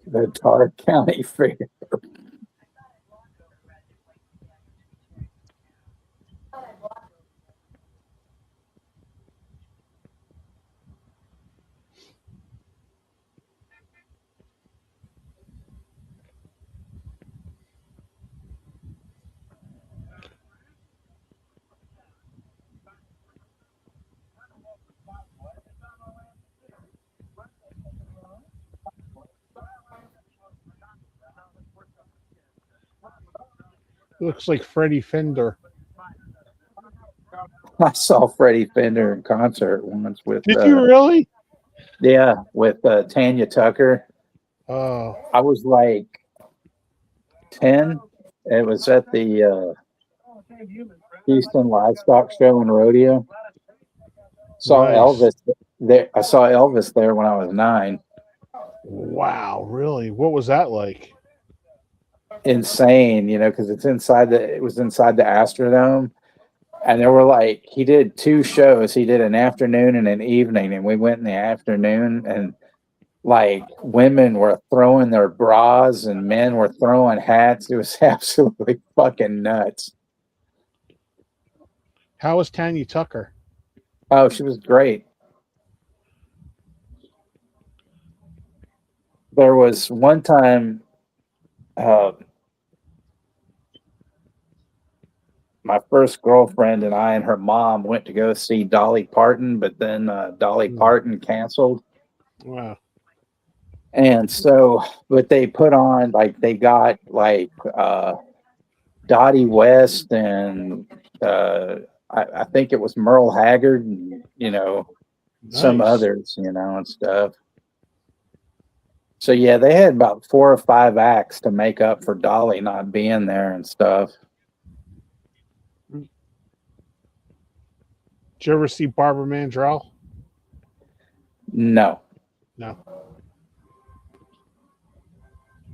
The Tar County Fair. Looks like Freddie Fender. I saw Freddie Fender in concert once with Did you really? with Tanya Tucker. Oh, I was like 10. It was at the Houston Livestock Show and Rodeo. Saw nice. Elvis there. I saw Elvis there when I was 9. Wow, really? What was that like? Insane, because it was inside the Astrodome. And there were like, he did 2 shows. He did an afternoon and an evening, and we went in the afternoon, and like women were throwing their bras and men were throwing hats. It was absolutely fucking nuts. How was Tanya Tucker? Oh, she was great. There was one time, uh, my first girlfriend and I and her mom went to go see Dolly Parton, but then Dolly Parton canceled. Wow. And so, but they put on, like, they got like Dottie West and I think it was Merle Haggard and, some Nice. others, and stuff. So yeah, they had about 4 or 5 acts to make up for Dolly not being there and stuff. Did you ever see Barbara Mandrell? No, No.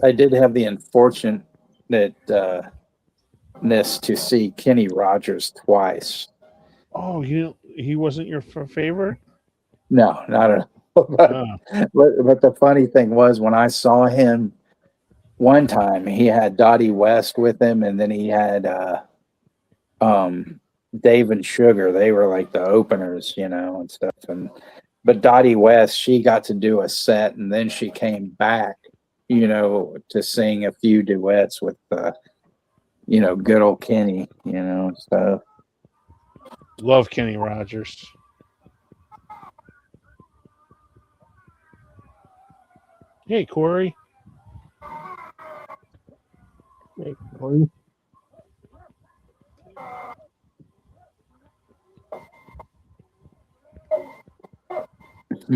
I did have the unfortunate ness to see Kenny Rogers twice. Oh, he wasn't your favorite? No, not at all. But the funny thing was, when I saw him one time, he had Dottie West with him, and then he had Dave and Sugar. They were like the openers, and stuff. But Dottie West, she got to do a set, and then she came back, to sing a few duets with good old Kenny, and stuff. Love Kenny Rogers. Hey, Corey. Hey, Corey.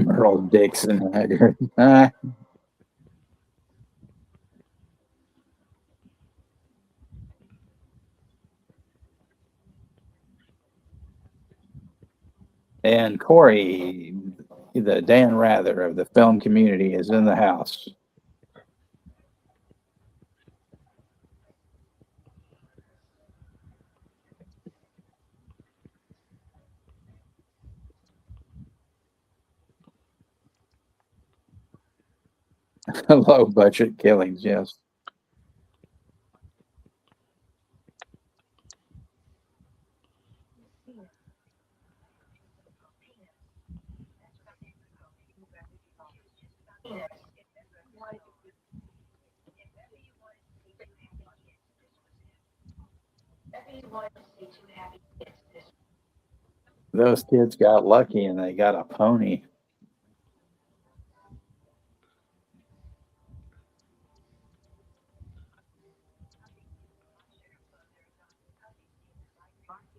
Earl Dixon. And Corey, the Dan Rather of the film community, is in the house. Low budget killings, yes. Those kids got lucky and they got a pony.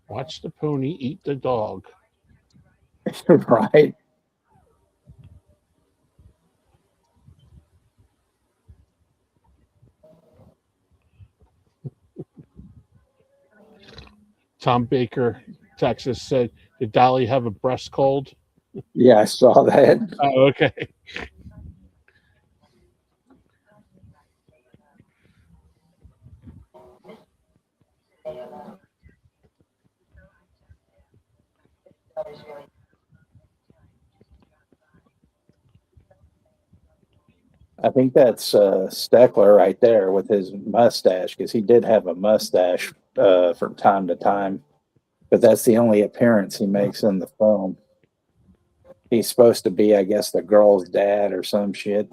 Watch the pony eat the dog. Right? Tom Baker, Texas said, "Did Dolly have a breast cold?" Yeah, I saw that. Oh, okay. I think that's Steckler right there with his mustache, because he did have a mustache from time to time, but that's the only appearance he makes in the film. He's supposed to be, I guess, the girl's dad or some shit.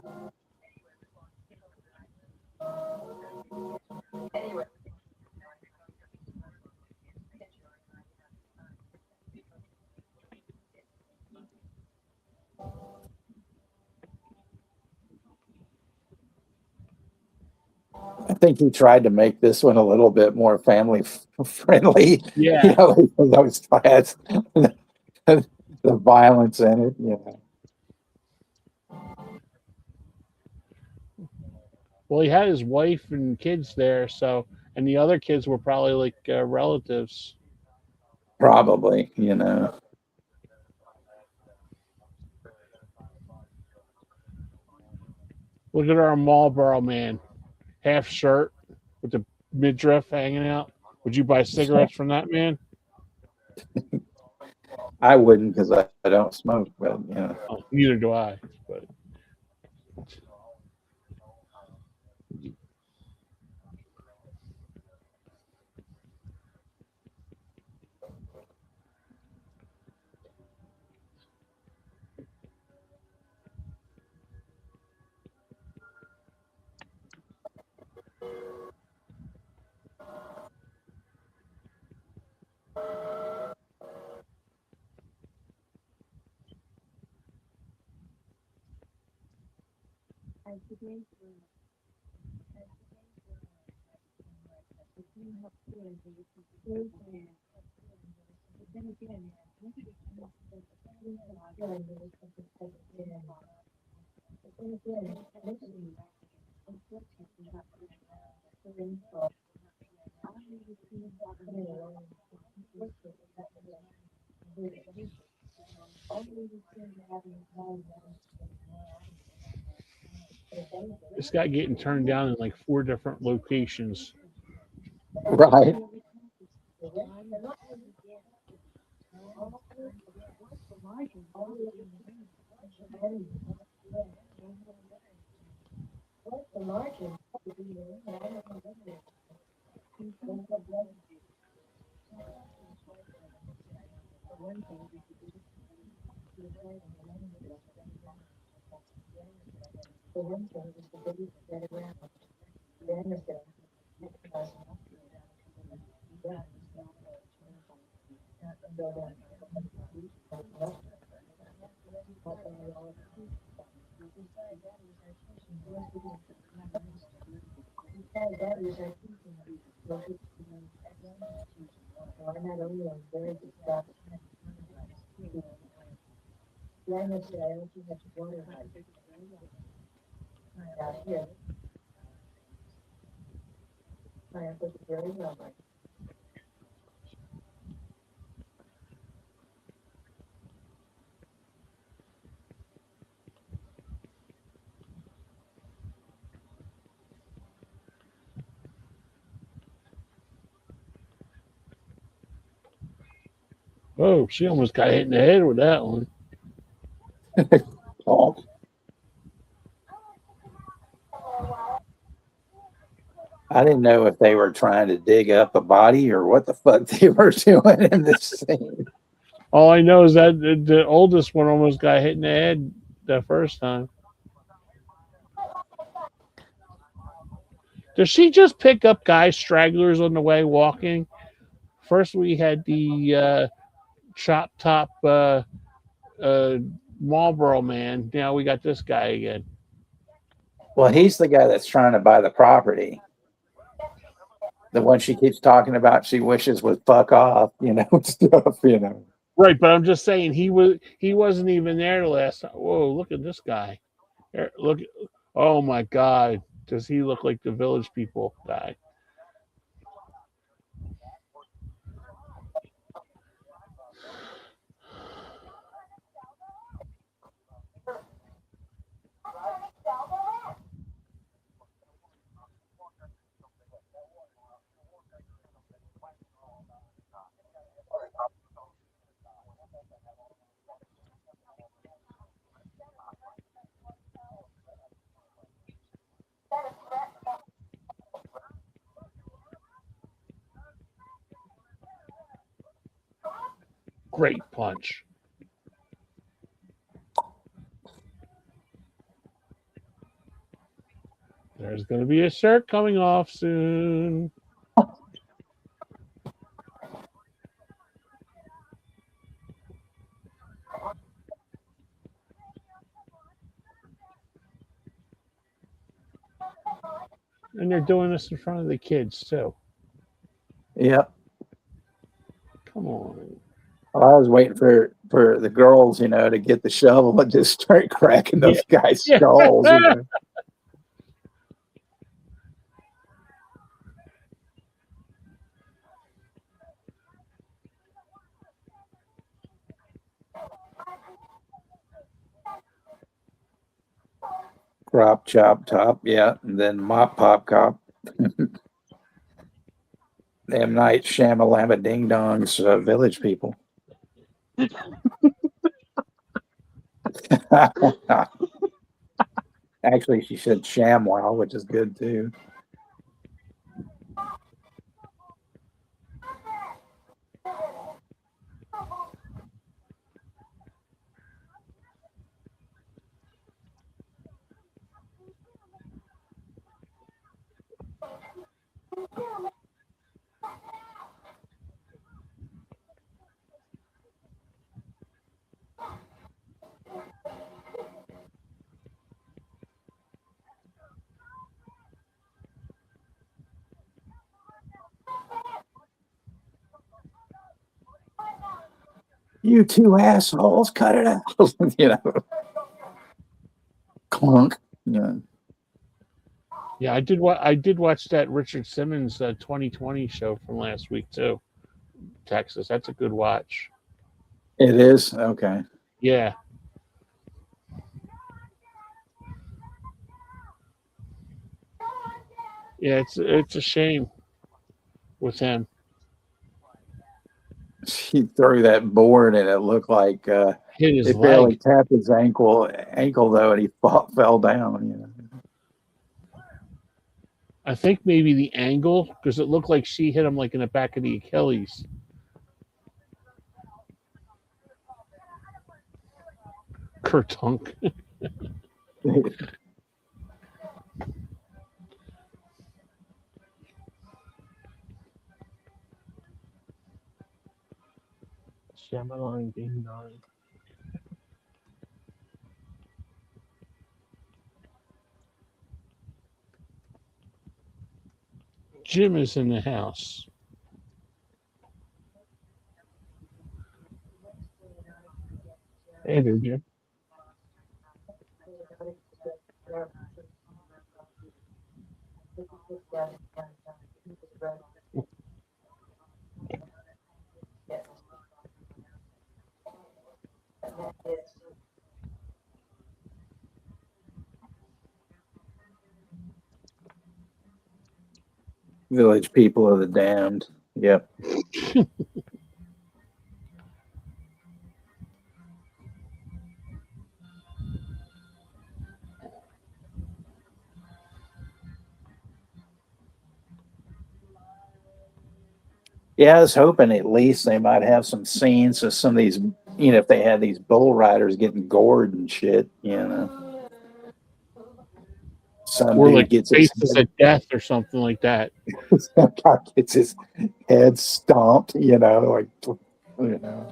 I think he tried to make this one a little bit more family friendly. Yeah. Those has the violence in it. Well, he had his wife and kids there, so, and the other kids were probably like relatives. Probably. Look at our Marlboro man, half shirt with the midriff hanging out. Would you buy cigarettes from that man? I wouldn't because I don't smoke, but you know. Oh, neither do I. But this guy getting turned down in like 4 different locations. Right. Oh, she almost got hit in the head with that one. Oh, I didn't know if they were trying to dig up a body or what the fuck they were doing in this scene. All I know is that the oldest one almost got hit in the head the first time. Does she just pick up guy stragglers on the way walking? First, we had the chop top Marlboro man. Now we got this guy again. Well, he's the guy that's trying to buy the property. The one she keeps talking about, she wishes would fuck off, you know, stuff, you know. Right, but I'm just saying he wasn't even there the last time. Whoa, look at this guy. Look, oh my God, does he look like the Village People guy? Great punch. There's going to be a shirt coming off soon. And they're doing this in front of the kids too. Yep. Come on. Well, I was waiting for the girls, you know, to get the shovel and just start cracking those guys' Yeah. skulls, you know. Crop chop top, yeah, and then mop pop cop. M. Night Shyamalama Ding Dong's Village People. Actually, she said ShamWow, which is good too. You two assholes, cut it out. You know, clunk. Yeah. Yeah, I did watch that Richard Simmons 2020 show from last week too. Texas. That's a good watch. It is okay. Yeah. Yeah, it's a shame with him. He threw that board and it looked like Hit his it barely leg. tapped his ankle though, and he fell down. You know. I think maybe the angle, because it looked like she hit him like in the back of the Achilles. Kertunk. Shyamalan Ding Dong. Jim is in the house. Hey there, Jim. Village People of the Damned. Yep. Yeah, I was hoping at least they might have some scenes of some of these, you know, if they had these bull riders getting gored and shit, you know. Some Or dude like gets his Faces of Death or something like that. some guy gets his head stomped, you know, like you know.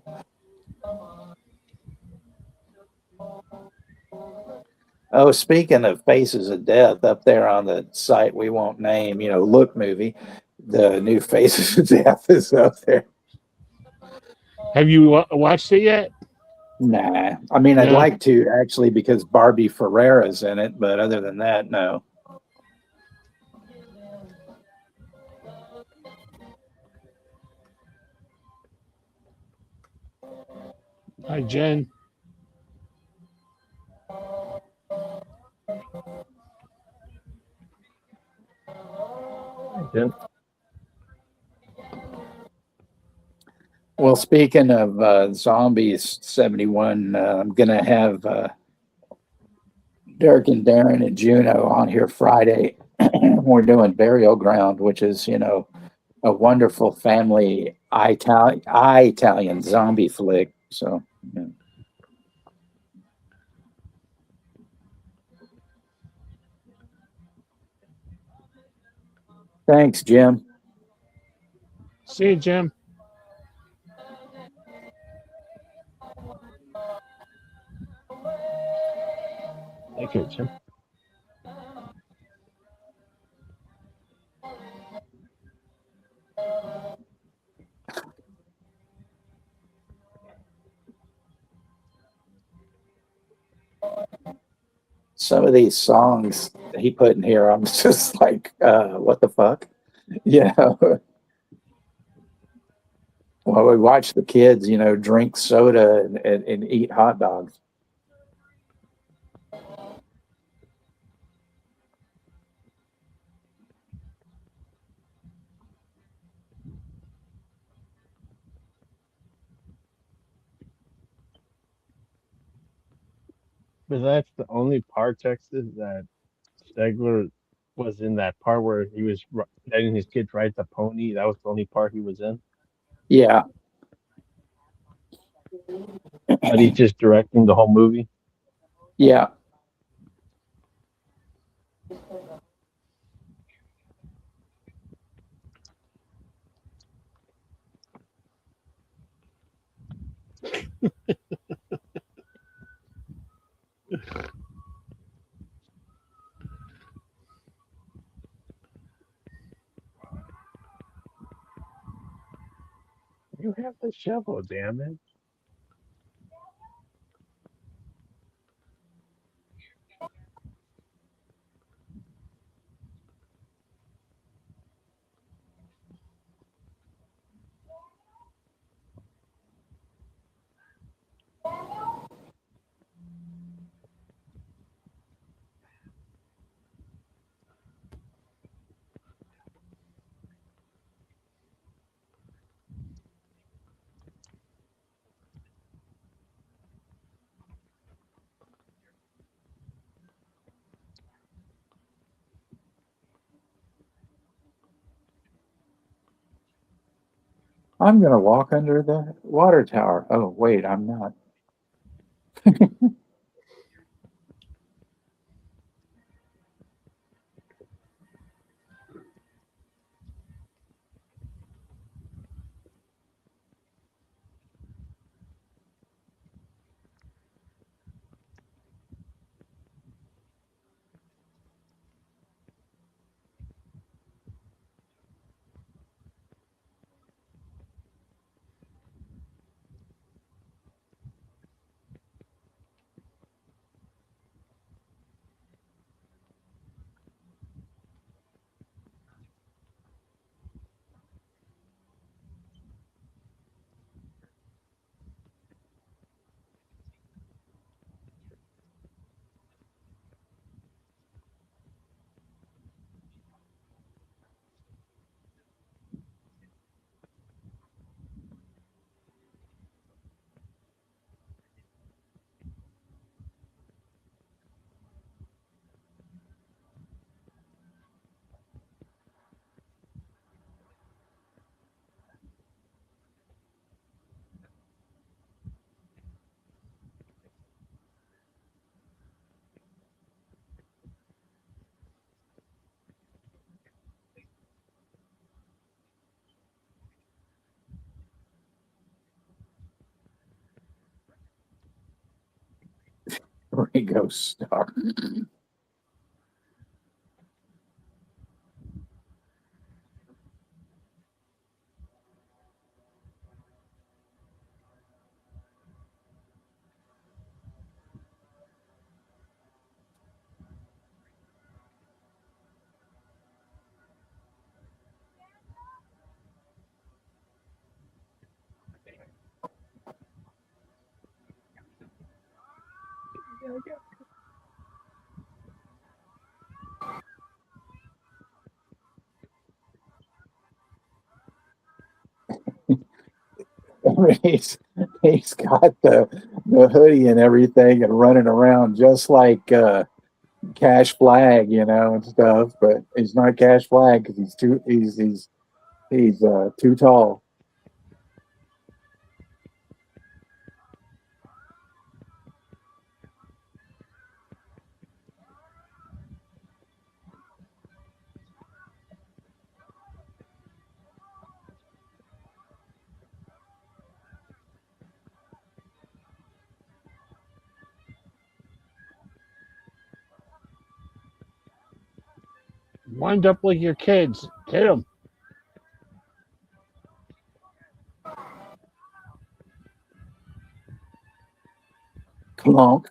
Oh, speaking of Faces of Death, up there on the site we won't name, you know, Look movie, the new Faces of Death is up there. Have you watched it yet? Nah, I mean, I'd No. like to actually because Barbie Ferreira's in it, but other than that, no. Hi, Jen. Hi, Jim. Well, speaking of Zombies 71, I'm going to have Dirk and Darren and Juno on here Friday. We're doing Burial Ground, which is, you know, a wonderful family Italian zombie flick. So, yeah. Thanks, Jim. See you, Jim. Thank you, Jim. Some of these songs he put in here, I'm just like, what the fuck? You know? Well, we watch the kids, you know, drink soda and eat hot dogs. But that's the only part, Texas, that Stegler was in that part where he was letting his kid ride the pony. That was the only part he was in. Yeah, But he's just directing the whole movie. yeah. You have the shovel, damn it. I'm gonna walk under the water tower. Oh, wait, I'm not. Ringo Starr. I mean, he's got the hoodie and everything and running around just like Cash Flag, and stuff. But he's not Cash Flag because he's too tall. Wind up like your kids. Hit them. Clonk.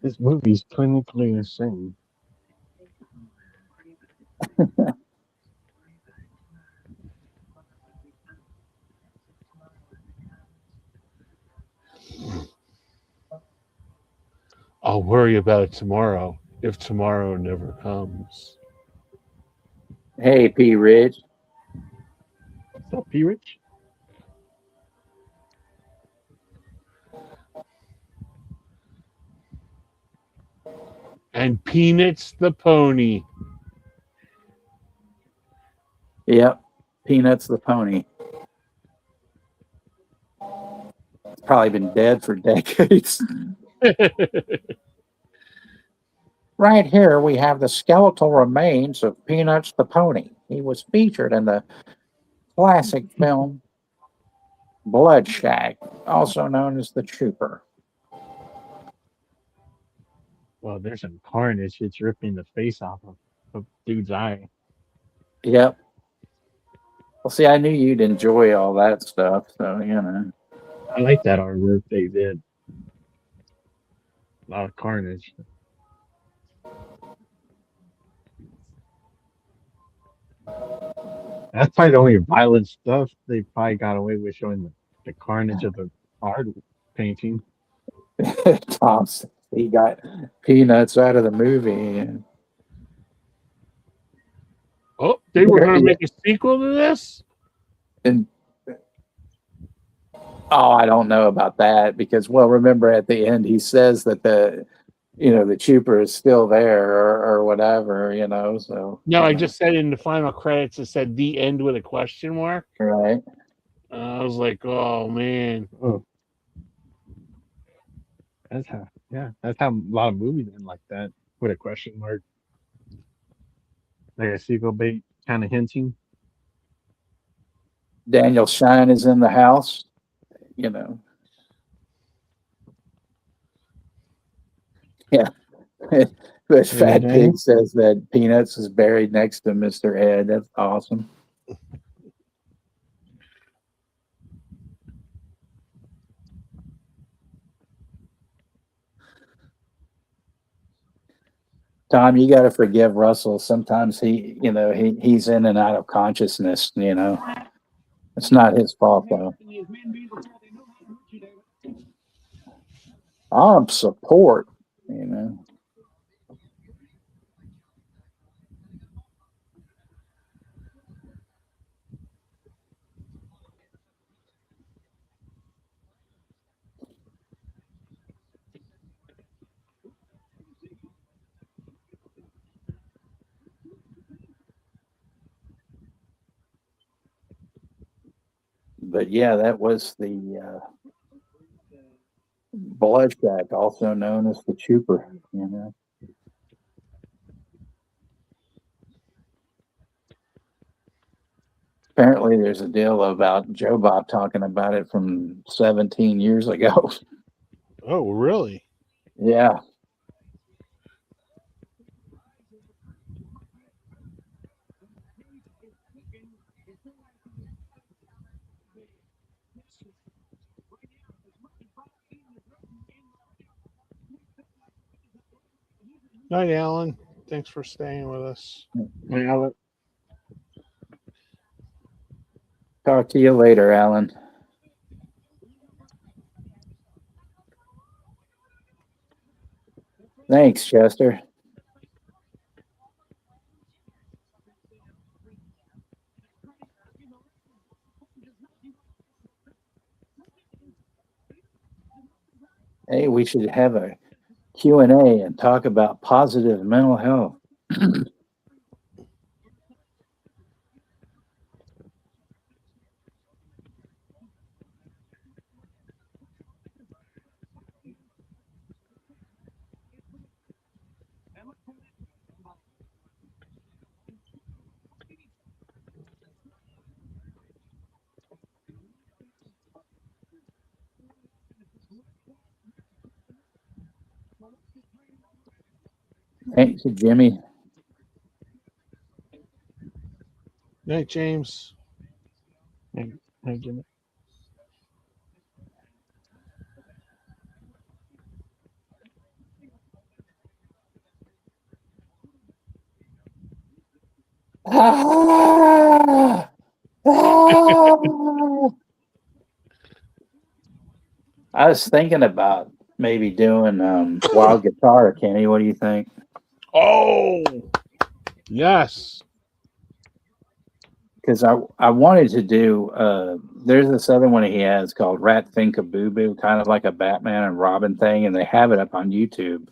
This movie's clinically insane. I'll worry about it tomorrow if tomorrow never comes. Hey, P. Rich. What's up, P. Rich? And Peanuts the pony. Yep. Peanuts the pony. It's probably been dead for decades. Right here, we have the skeletal remains of Peanuts the pony. He was featured in the classic film Blood Shack, also known as the Chooper. Well, there's some carnage. It's ripping the face off of dude's eye. Yep. Well, see, I knew you'd enjoy all that stuff, so you know. I like that artwork they did. A lot of carnage. That's probably the only violent stuff they probably got away with showing the carnage of the art painting. Thompson, he got Peanuts out of the movie. Oh, they were going to make a sequel to this? And oh, I don't know about that because, well, remember at the end he says that the Chooper is still there or whatever, so. No, I just said in the final credits it said the end with a question mark. Right. I was like, oh man. Oh. That's how a lot of movies end like that with a question mark. Like a sequel bait kind of hinting. Daniel Shine is in the house, Yeah. But Fat Pig says that Peanuts is buried next to Mr. Ed. That's awesome. Tom, you got to forgive Russell. Sometimes he's in and out of consciousness. It's not his fault though. Armed support. But yeah, that was the Blood Shack, also known as the Chooper. Apparently, there's a deal about Joe Bob talking about it from 17 years ago. Oh, really? Yeah. Night, Alan. Thanks for staying with us. Hey, Alan. Talk to you later, Alan. Thanks, Chester. Hey, we should have a Q&A and talk about positive mental health. Thanks, Jimmy. Night, James. Hey, Jimmy. Ah! Ah! I was thinking about maybe doing wild guitar, Kenny. What do you think? Oh, yes. Because I wanted to do there's this other one he has called Rat Think a Boo Boo, kind of like a Batman and Robin thing, and they have it up on YouTube,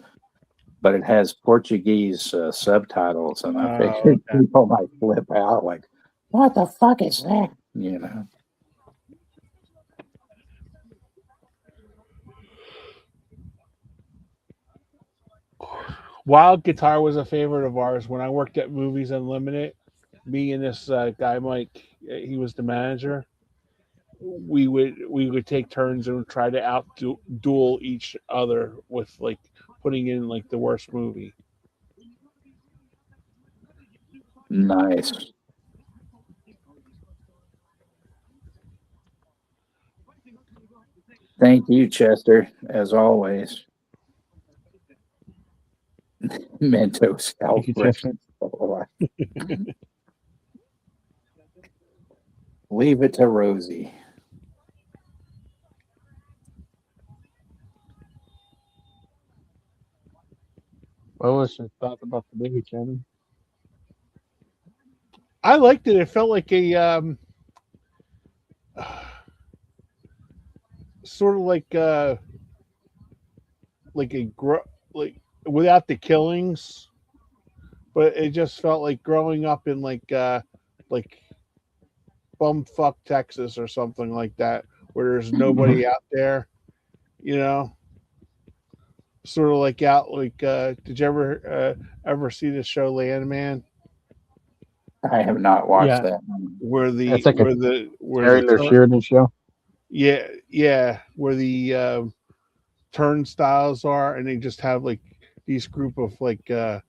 but it has Portuguese subtitles, and I figured Okay. people might flip out like, "What the fuck is that?" You know. Wild Guitar was a favorite of ours when I worked at Movies Unlimited. Me and this guy Mike, he was the manager. We would take turns and try to out duel each other with like putting in like the worst movie. Nice. Thank you, Chester, as always. Mentos Thank health you, Chester. breakfast. Leave it to Rosie. What was your thoughts about the movie, Kevin? I liked it. It felt like a sort of like like without the killings, but it just felt like growing up in like bumfuck Texas or something like that, where there's nobody out there, you know, sort of like out like. Did you ever see the show Landman, I have not watched Yeah, that. where it's like a the Taylor Sheridan show. yeah where the turnstiles are, and they just have like these group of like to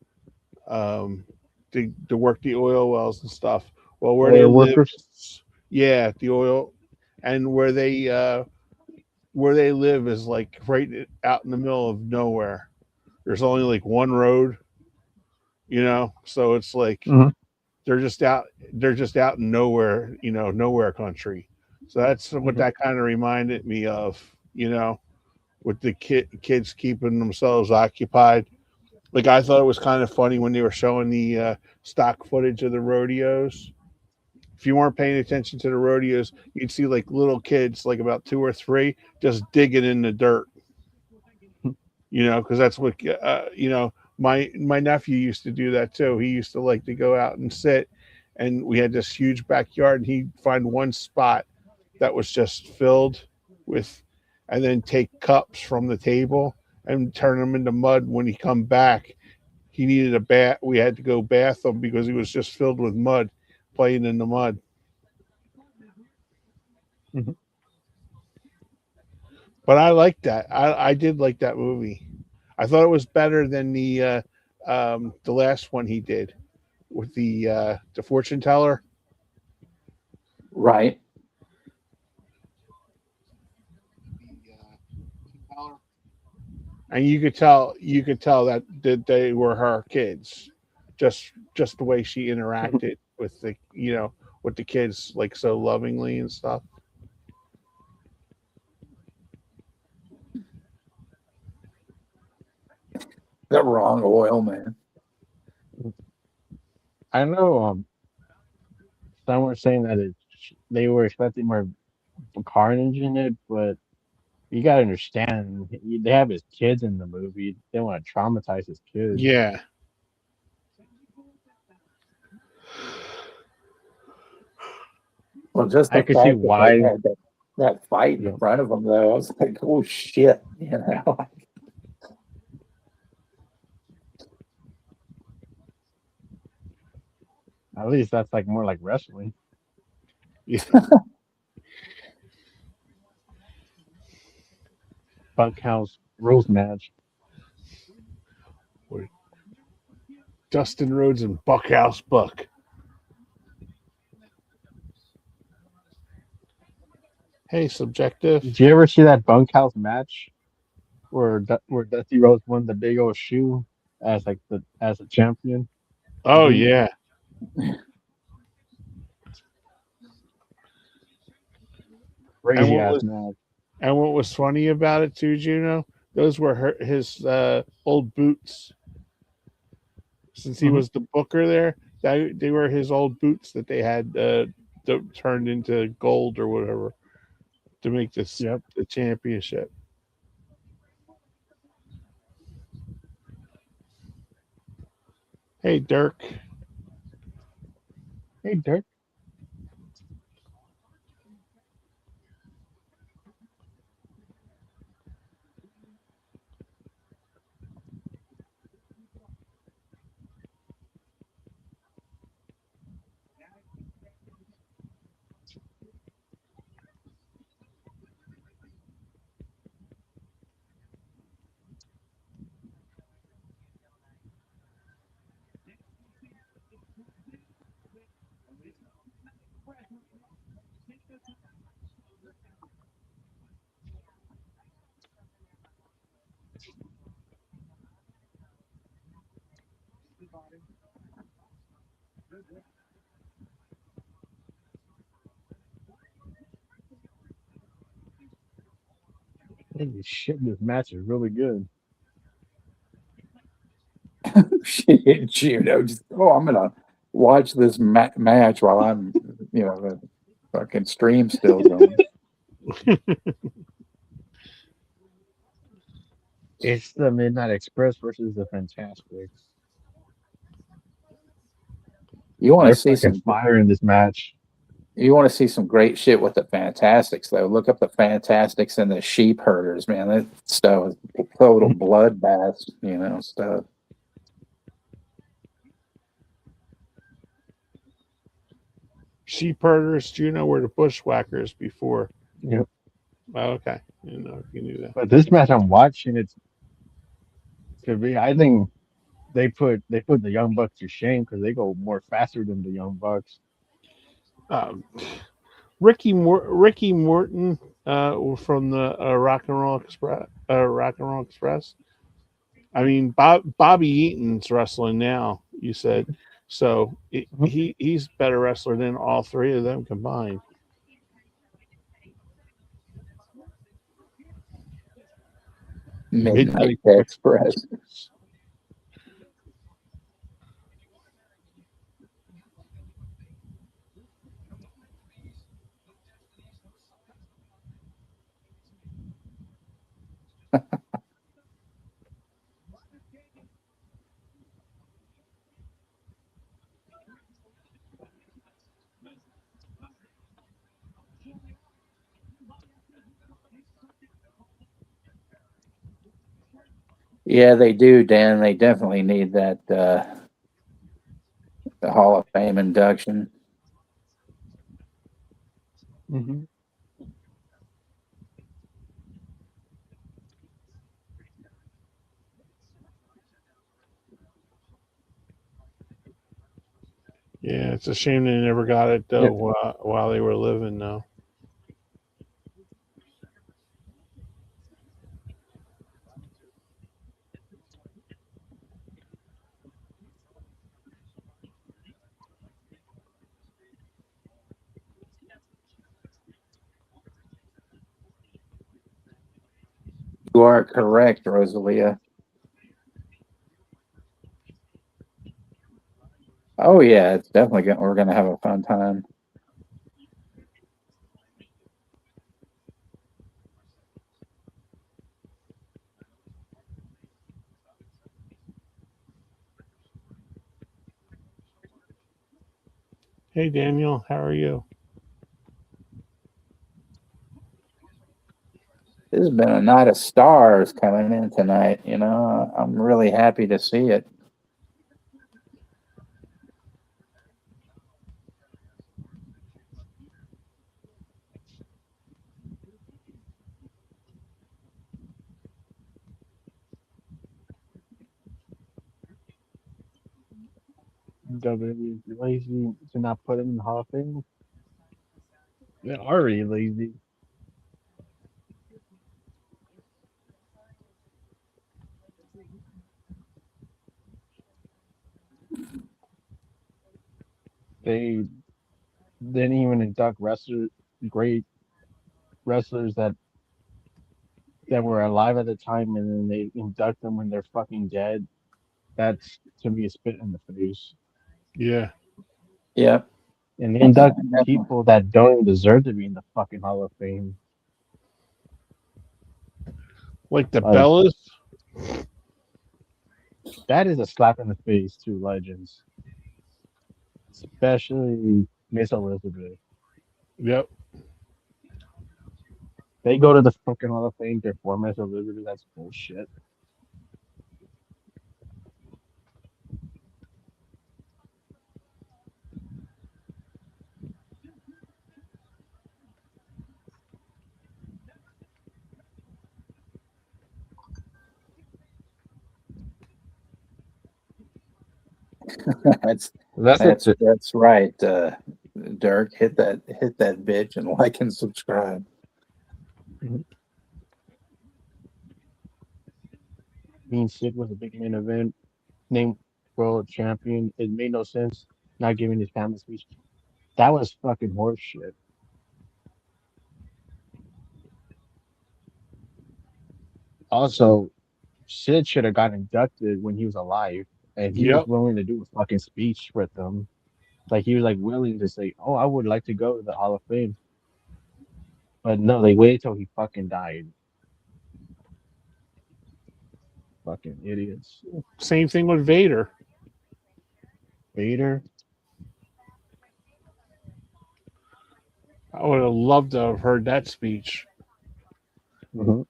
work the oil wells and stuff. Well, where they Oil live, workers. yeah, the oil, and where they live is like right out in the middle of nowhere. There's only like one road, so it's like Mm-hmm. they're just out they're just out in nowhere, nowhere country. So that's what Mm-hmm. that kind of reminded me of, with the kids keeping themselves occupied. Like I thought it was kind of funny when they were showing the stock footage of the rodeos. If you weren't paying attention to the rodeos, you'd see like little kids, like about two or three, just digging in the dirt. Because that's what My nephew used to do that too. He used to like to go out and sit, and we had this huge backyard, and he'd find one spot that was just filled with, and then take cups from the table and turn them into mud. When he come back, he needed a bath. We had to go bath him because he was just filled with mud, playing in the mud. Mm-hmm. But I liked that. I did like that movie. I thought it was better than the last one he did with the fortune teller. Right. And you could tell that they were her kids, just the way she interacted with with the kids, like so lovingly and stuff. The wrong oil, man. I know. Some were saying that they were expecting more carnage in it, but you gotta understand, they have his kids in the movie. They want to traumatize his kids. Yeah. Well, just I the could see fact that they why. had that fight You in know, front of them, though, I was like, oh shit, at least that's like more like wrestling. Yeah. Bunkhouse rules match. Dustin Rhodes and Buckhouse Buck. Hey, subjective. Did you ever see that bunkhouse match where where Dusty Rhodes won the big old shoe as like the as a champion? Oh He yeah. crazy ass match. And what was funny about it too, Juno? Those were his old boots. Since he was the booker there, they were his old boots that they had turned into gold or whatever to make this the championship. Hey, Dirk. Hey, Dirk. Holy shit, this match is really good. Shit, Juno. I'm gonna watch this match while I'm, the fucking stream's still going. It's the Midnight Express versus the Fantastics. You want They're to see fucking some fire in this match. You want to see some great shit with the Fantastics, though. Look up the Fantastics and the Sheep Herders, man. That stuff is total bloodbath, stuff. Sheep herders, Juno, were the bushwhackers before. Yep. Oh, okay. I didn't know if you knew that. But this match I'm watching, it's could be. I think they put the Young Bucks to shame because they go more faster than the Young Bucks. Ricky Morton from the Rock and Roll Express. I mean, Bobby Eaton's wrestling now. You said so. He's a better wrestler than all three of them combined. Midnight Express. Yeah, they do, Dan. They definitely need that the Hall of Fame induction. Mm-hmm. Yeah, it's a shame they never got it though while they were living though. You are correct, Rosalia. Oh yeah, it's definitely we're gonna have a fun time. Hey Daniel, how are you? This has been a night of stars coming in tonight. I'm really happy to see it. WWE is lazy to not put him in the Hall of Fame. They're already lazy. They didn't even induct wrestlers, great wrestlers that were alive at the time, and then they induct them when they're fucking dead. That's to me a spit in the face. Yeah. Yep. And they induct Definitely. people that don't even deserve to be in the fucking Hall of Fame. Like the Like Bellas. that is a slap in the face to legends, especially Miss Elizabeth. Yep. They go to the fucking Hall of Fame before Miss Elizabeth. That's bullshit. That's That's it. that's right. Dirk, hit that bitch and like and subscribe. Being Sid was a big main event, named world champion. It made no sense not giving his family speech. That was fucking horseshit. Also, Sid should have got inducted when he was alive, and he was Yep. willing to do a fucking speech with them. Like he was like willing to say, "Oh, I would like to go to the Hall of Fame," but no, they waited till he fucking died. Fucking idiots. Same thing with Vader. Vader. I would have loved to have heard that speech. Mm-hmm.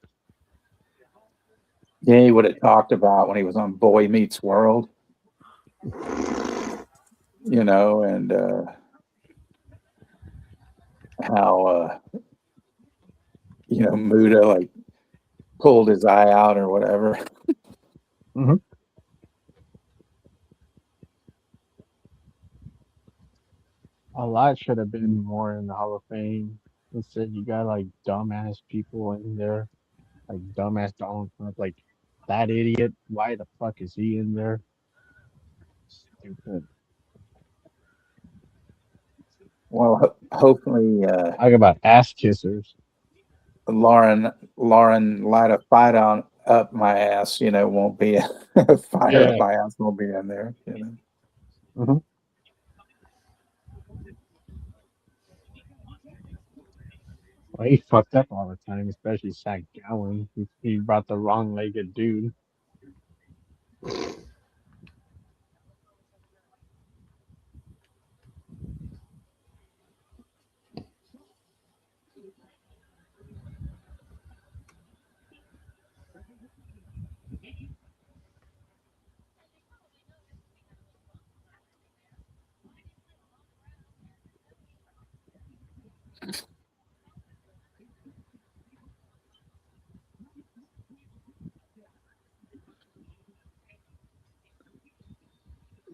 Yeah, he would have talked about when he was on Boy Meets World, and how Muda like pulled his eye out or whatever. Mm-hmm. A lot should have been more in the Hall of Fame. Instead, you got like dumbass people in there, like dumbass Donald Trump, like that idiot. Why the fuck is he in there? Stupid. Well, hopefully Talk about ass kissers. Lauren light a fight on up my ass. Won't be fire up Yeah. my ass. Won't be in there. Mm-hmm. Well, he fucked up all the time, especially Zach Gowen. He brought the wrong legged dude.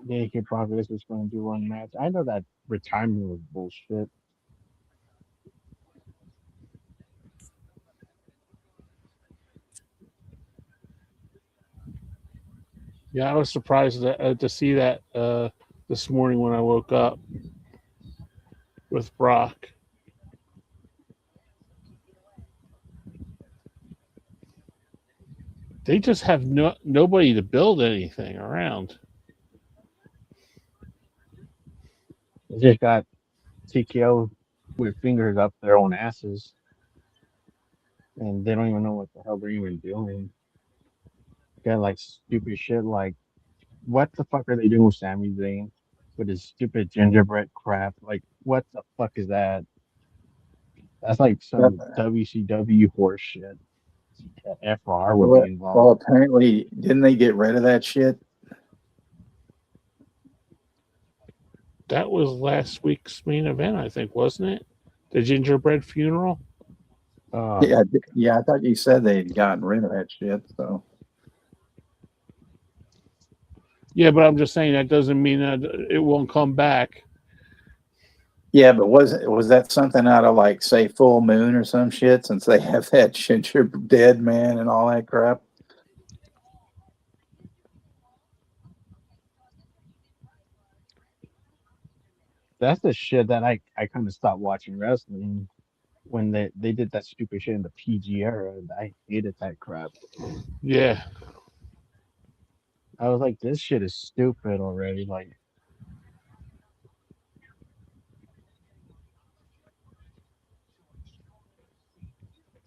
Yeah, he Brock Lesnar's going to do one match. I know that retirement was bullshit. Yeah, I was surprised to see that this morning when I woke up with Brock. They just have nobody to build anything around. They just got TKO with fingers up their own asses, and they don't even know what the hell they're even doing. Got like stupid shit like, what the fuck are they doing with Sami Zayn with his stupid gingerbread crap? Like, what the fuck is that? That's like some WCW horse shit. FR would be Well, involved. apparently, didn't they get rid of that shit? That was last week's main event, I think, wasn't it? The gingerbread funeral. Uh, Yeah. I thought you said they'd gotten rid of that shit. So Yeah, but I'm just saying that doesn't mean that it won't come back. yeah, but was that something out of like say Full Moon or some shit? Since they have that ginger dead man and all that crap. that's the shit that I kind of stopped watching wrestling. when they did that stupid shit in the PG era. And I hated that crap. Yeah. I was like, this shit is stupid already. Like,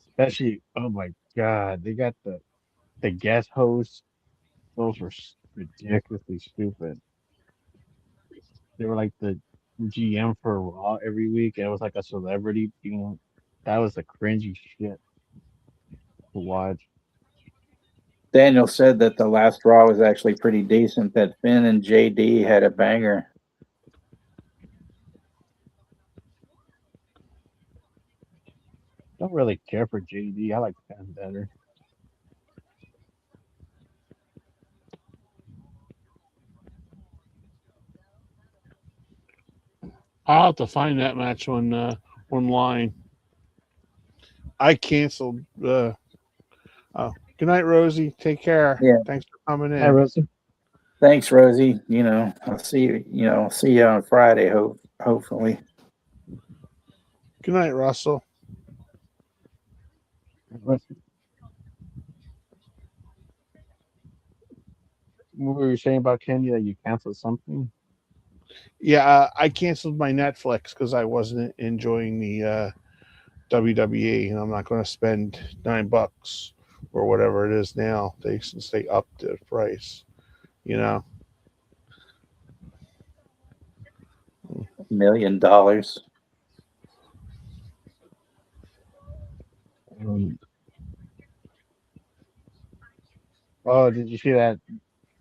especially, oh my god, they got the guest hosts. Those were ridiculously stupid. They were like the GM for Raw every week, and it was like a celebrity being. That was the cringy shit to watch. Daniel said that the last Raw was actually pretty decent. That Finn and JD had a banger. Don't really care for JD. I like Penn better. I'll have to find that match on online. I canceled. Good night, Rosie. Take care. Yeah. Thanks for coming Hi, in. Rosie. Thanks, Rosie. I'll see you. See you on Friday. Hopefully. Good night, Russell. What were you saying about Kenny that you canceled something? Yeah, I canceled my Netflix because I wasn't enjoying the WWE, and I'm not going to spend $9 or whatever it is now. Since they upped the price, you know. $1 million. Oh, did you see that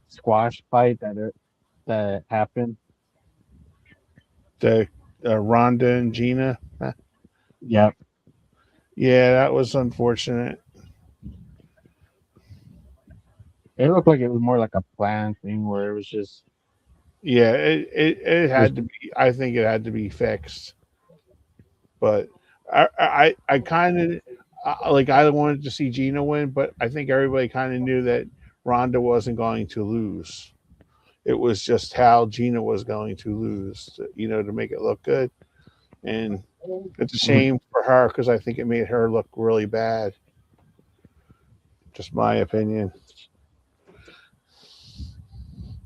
squash fight that happened? The Ronda and Gina. Yep. Yeah, that was unfortunate. It looked like it was more like a planned thing where it was just Yeah, it had to be. I think it had to be fixed, but I kind of like I wanted to see Gina win, but I think everybody kind of knew that Ronda wasn't going to lose. It was just how Gina was going to lose, to make it look good, and it's a shame for her because I think it made her look really bad. Just my opinion.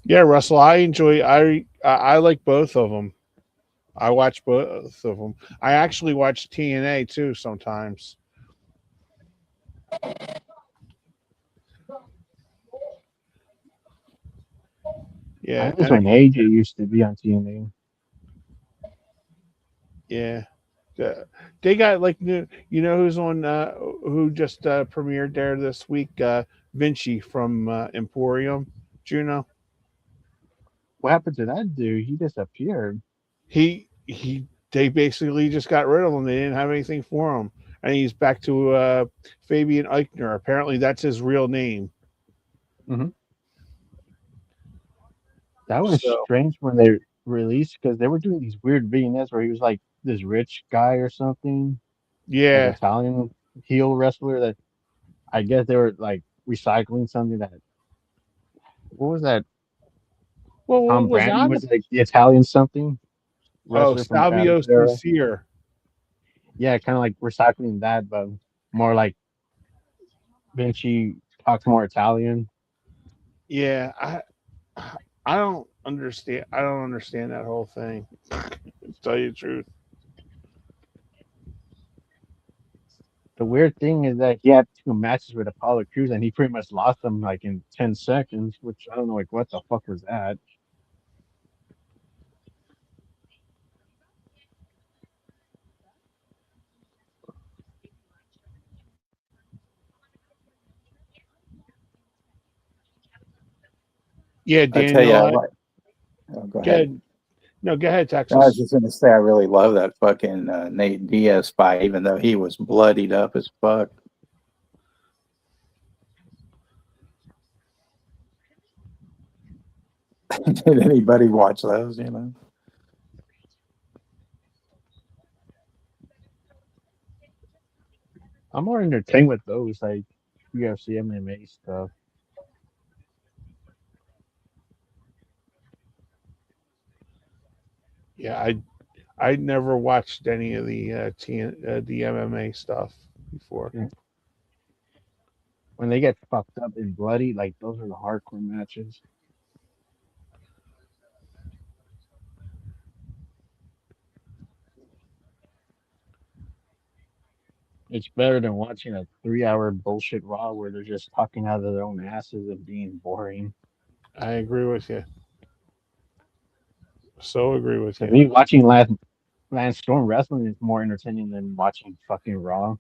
Yeah, Russell, I enjoy. I like both of them. I watch both of them. I actually watch TNA too sometimes. I Yeah, miss when AJ used to be on TNA. yeah. They got like new. You know who's on? Who just premiered there this week? Vinci from Emporium. Juno. What happened to that dude? He disappeared. They basically just got rid of him. They didn't have anything for him, and he's back to Fabian Eichner. Apparently, that's his real name. Mm-hmm. That was So strange when they released because they were doing these weird vignettes where he was like this rich guy or something, like yeah. Italian heel wrestler that I guess they were like recycling something that what was that? Well, Tom what was Brandy on was the? like the Italian something Oh, wrestler from Salvio Attitude Era. Sincere. Yeah, kind of like recycling that, but more like Vinci talks more Italian. Yeah, I don't understand. I don't understand that whole thing. To tell you the truth. The weird thing is that he had two matches with Apollo Crews and he pretty much lost them like in 10 seconds, which I don't know, like, what the fuck was that? Yeah, I tell you, Daniel. go Go ahead. ahead. No, go ahead, I was Texas. just going to say, I really love that fucking Nate Diaz fight, even though he was bloodied up as fuck. Did anybody watch those? I'm more entertained with those like UFC MMA stuff. Yeah, I never watched any of the the MMA stuff before. Yeah. When they get fucked up and bloody, like those are the hardcore matches. It's better than watching a 3 hour bullshit Raw where they're just talking out of their own asses and being boring. I agree with you. So agree with To you. me, watching Lance Storm wrestling is more entertaining than watching fucking Raw.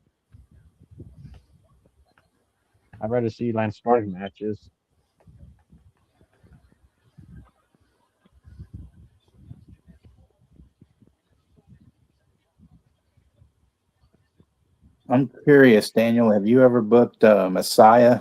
I'd rather see Lance Storm matches. I'm curious, Daniel. Have you ever booked Messiah?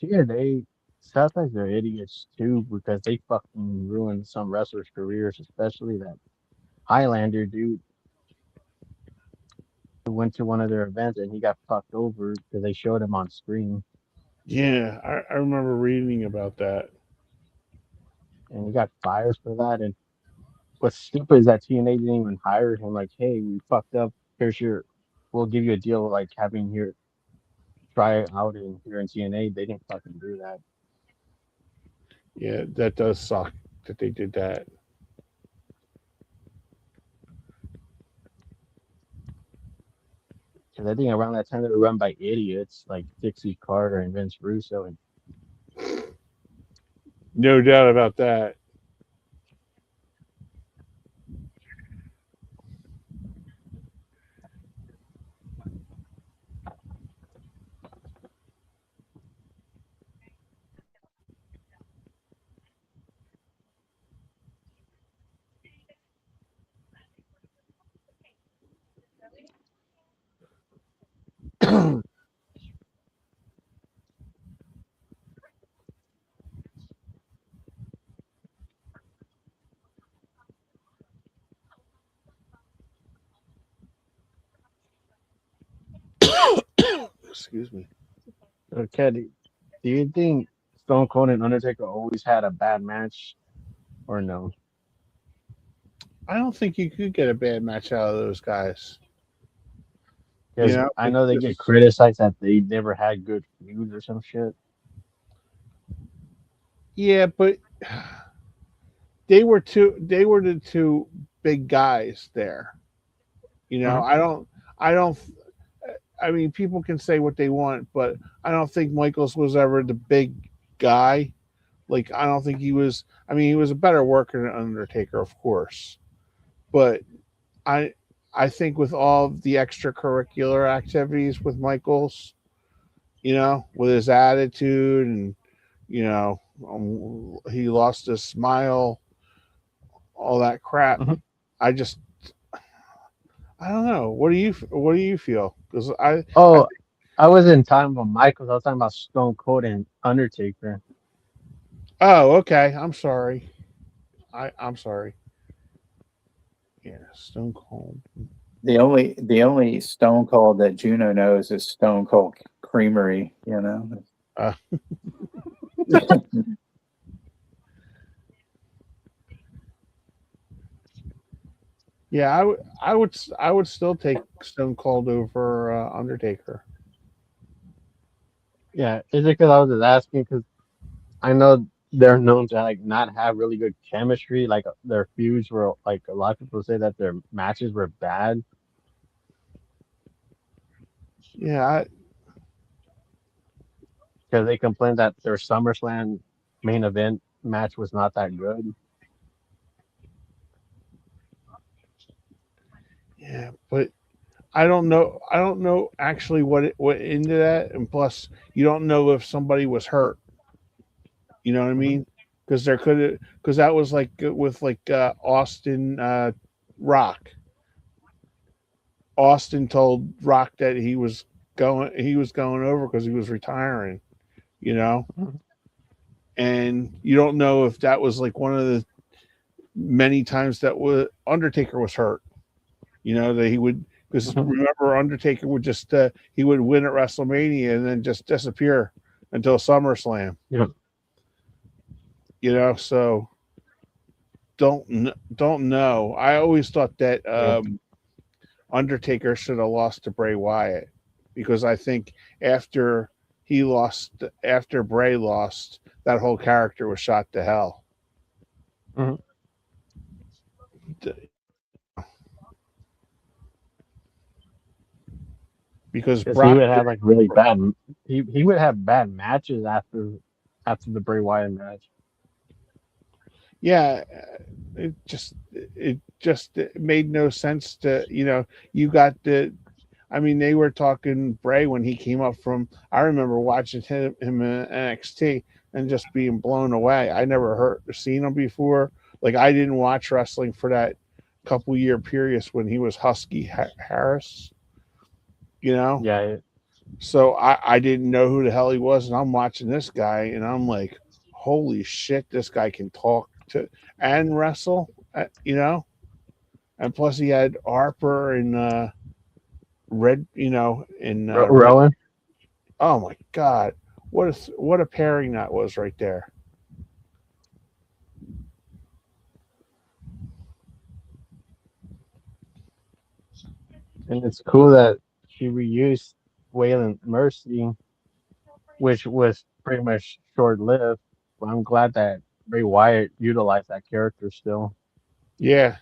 TNA sounds like they're idiots too because they fucking ruined some wrestlers' careers, especially that Highlander dude who went to one of their events and he got fucked over because they showed him on screen Yeah, I remember reading about that. and he got fired for that. And what's stupid is that TNA didn't even hire him. Like, hey, we fucked up. Here's your, we'll give you a deal like having here try it out in here in TNA. They didn't fucking do that. Yeah, that does suck that they did that. Because I think around that time they were run by idiots like Dixie Carter and Vince Russo. And No doubt about that. Excuse me. okay, do you think Stone Cold and Undertaker always had a bad match or no? I don't think you could get a bad match out of those guys. You Because know, I it's know they get just criticized that they never had good feuds or some shit. yeah, but they were the two big guys there. You know, Mhm. I don't I mean people can say what they want, but I don't think Michaels was ever the big guy. Like I don't think he was. I mean, he was a better worker than Undertaker, of course, but I I think with all the extracurricular activities with Michaels, with his attitude and he lost his smile, all that crap. Mhm. I just I don't know. What do you feel? Because I Oh, I wasn't talking about Michaels. I was talking about Stone Cold and Undertaker. oh okay. I'm sorry. I'm sorry. Yeah, Stone Cold. The only Stone Cold that Juno knows is Stone Cold Creamery. You know. Uh, yeah, I would still take Stone Cold over Undertaker. Yeah, is it because I was just asking? Because I know they're known to like not have really good chemistry. Like their feuds were like a lot of people say that their matches were bad Yeah, because they complained that their SummerSlam main event match was not that good. yeah, but I don't know actually what into that, and plus you don't know if somebody was hurt. You know what I Mhm. mean? Because there could because that was like with like Austin Rock. Austin told Rock that he was going over because he was retiring, you know. Mhm. And you don't know if that was like one of the many times that Undertaker was hurt. You know that he would, because Mhm. remember Undertaker would just he would win at WrestleMania and then just disappear until SummerSlam. Yeah. You know, so don't know. I always thought that Yeah. Undertaker should have lost to Bray Wyatt because I think after after Bray lost, that whole character was shot to hell. Mhm. Because Because he Brock, would have like really bad. He would have bad matches after the Bray Wyatt match. yeah, it made no sense to you got I mean, they were talking Bray when he came up from. I remember watching him in NXT and just being blown away. I never seen him before. Like I didn't watch wrestling for that couple year period when he was Husky Harris. You know, Yeah. so I didn't know who the hell he was, and I'm watching this guy, and I'm like, holy shit, this guy can talk to and wrestle. You know, and plus he had Harper and Red. You know, in Red. Rowan. Oh my god, what a pairing that was right there. And it's cool that she reused Waylon Mercy, which was pretty much short lived. But I'm glad that Bray Wyatt utilized that character still. Yeah,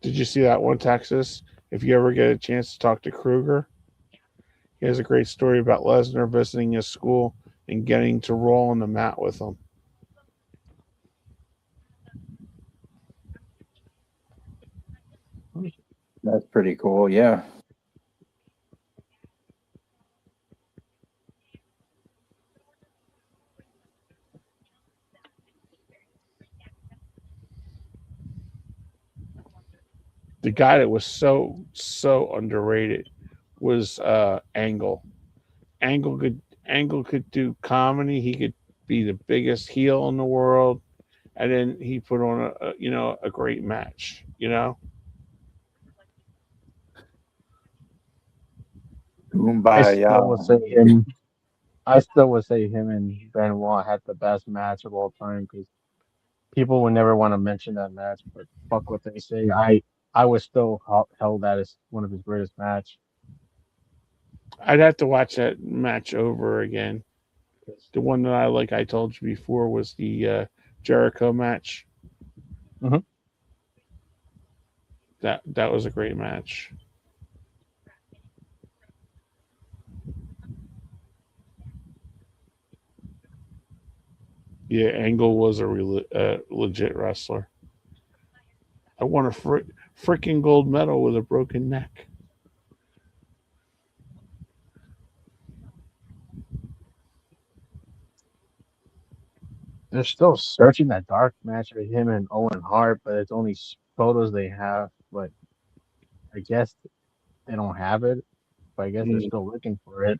did you see that one, Texas? If you ever get a chance to talk to Kruger, he has a great story about Lesnar visiting his school and getting to roll on the mat with him. That's pretty cool. Yeah. The guy that was so underrated was Angle. Angle could do comedy. He could be the biggest heel in the world, and then he put on a great match. You know, I Kumbaya. still would say him. I still would say him and Benoit had the best match of all time because people would never want to mention that match. But fuck what they say. I was still held that as one of his greatest match. I'd have to watch that match over again. The one that I told you before, was the Jericho match. Mhm. That was a great match. Yeah, Angle was a legit wrestler. I won a freaking gold medal with a broken neck. They're still searching that dark match with him and Owen Hart, but it's only photos they have. But I guess they don't have it. But I guess they're Mm. still looking for it.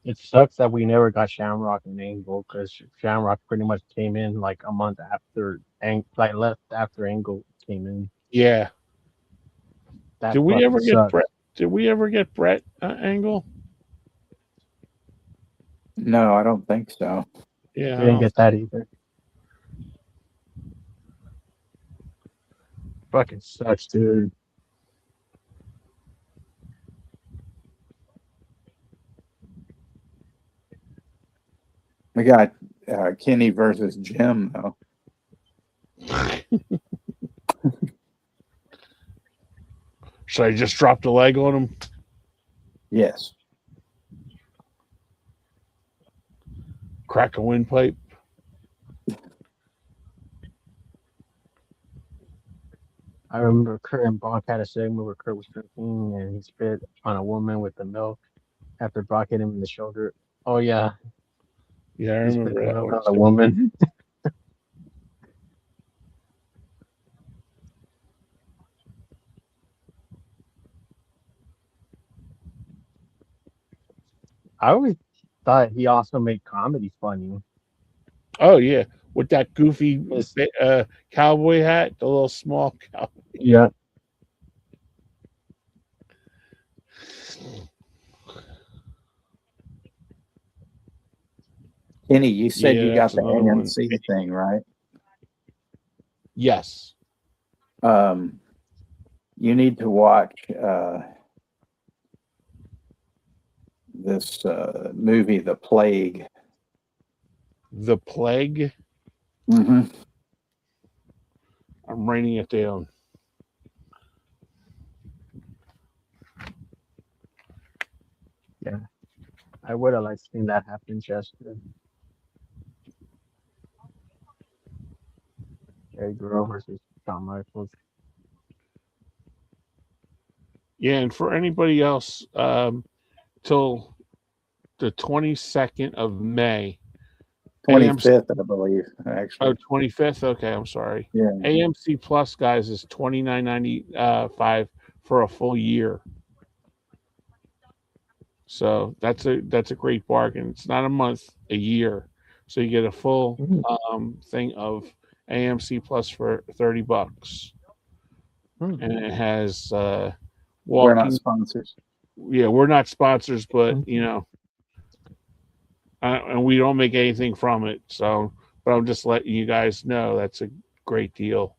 It sucks that we never got Shamrock and Angle because Shamrock pretty much came in like a month after like left after Angle came in. Yeah. That Did we fucking ever get Brett? sucks. Did we ever get Brett Angle? No, I don't think so. Yeah. We didn't get that either. Fucking sucks, dude. We got Kenny versus Jim though. Should I just drop the leg on him? Yes. Crack a windpipe? I remember Kurt and Brock had a segment where Kurt was drinking and he spit on a woman with the milk after Brock hit him in the shoulder. Oh yeah, Yeah, I he spit remember the that milk one. on the woman. I always thought he also made comedy funny. Oh, yeah. With that goofy His, cowboy hat, the little small cow. yeah, Kenny, you said you Yeah, got that's the another one. AMC thing, right? Yes. You need to watch this movie, The Plague. The Plague. Mm-hmm. I'm writing it down. yeah. I would have liked to see that happen, Chester. Gary Grove versus Shawn Michaels. Yeah, and for anybody else, till the 22nd of May. 25th, I believe, Oh, actually. 25th? Okay, I'm sorry. Yeah. AMC Plus, guys, is $29.95 for a full year. So that's a great bargain. It's not a month, a year. So you get a full thing of AMC Plus for $30. And it has We're not walking. sponsors. Yeah, we're not sponsors, but you know, and we don't make anything from it. So, but I'm just letting you guys know that's a great deal.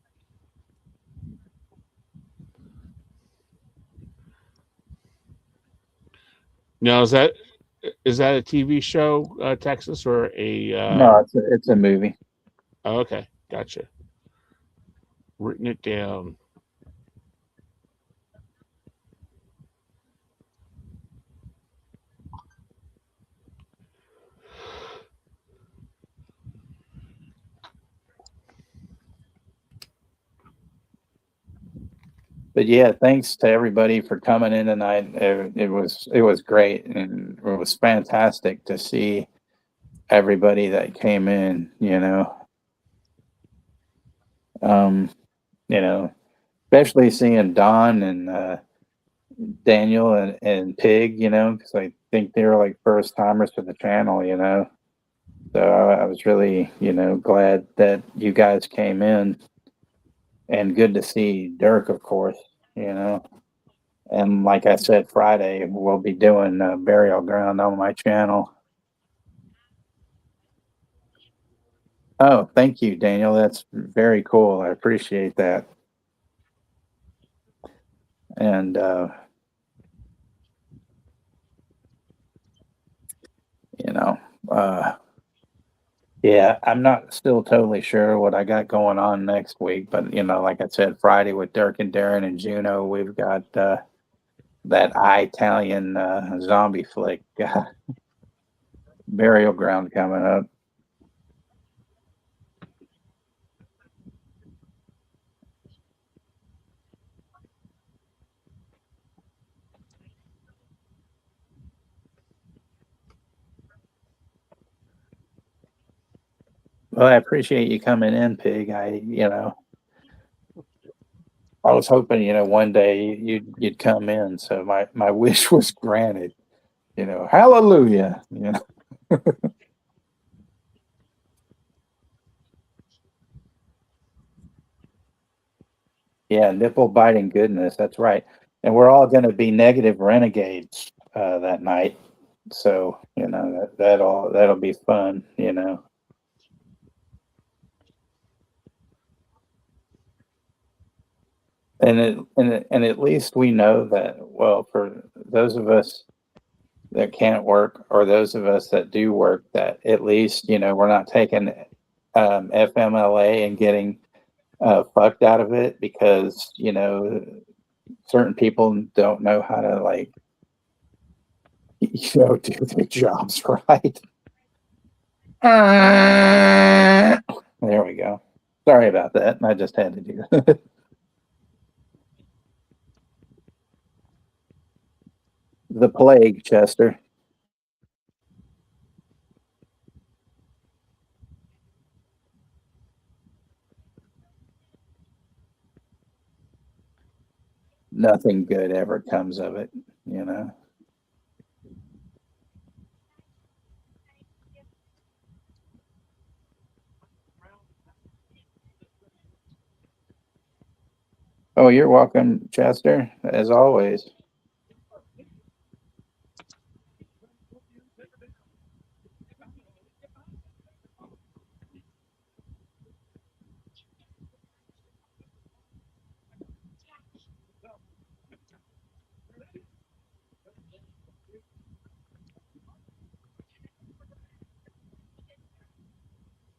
Now, is that a TV show, Texas, or a? No, it's a movie. Oh, okay, gotcha. Written it down. But yeah, thanks to everybody for coming in tonight. It was great, and it was fantastic to see everybody that came in. You know, especially seeing Don and Daniel and Pig. Because I think they were like first timers to the channel. So I was really glad that you guys came in, and good to see Dirk, of course. And like I said, Friday we'll be doing Burial Ground on my channel. Oh, thank you, Daniel. That's very cool. I appreciate that. And you know, yeah, I'm not still totally sure what I got going on next week, but like I said, Friday with Dirk and Darren and Juno, we've got that Italian zombie flick, Burial Ground, coming up. Well, I appreciate you coming in, Pig. I was hoping, one day you'd come in. So my wish was granted. Hallelujah. Yeah, nipple biting goodness. That's right. And we're all going to be negative renegades that night. So that'll be fun. And at least we know that. Well, for those of us that can't work, or those of us that do work, that at least, we're not taking FMLA and getting fucked out of it because, certain people don't know how to, like, do their jobs right. There we go. Sorry about that. I just had to do that. The plague, Chester. Nothing good ever comes of it, Oh, you're welcome, Chester, as always.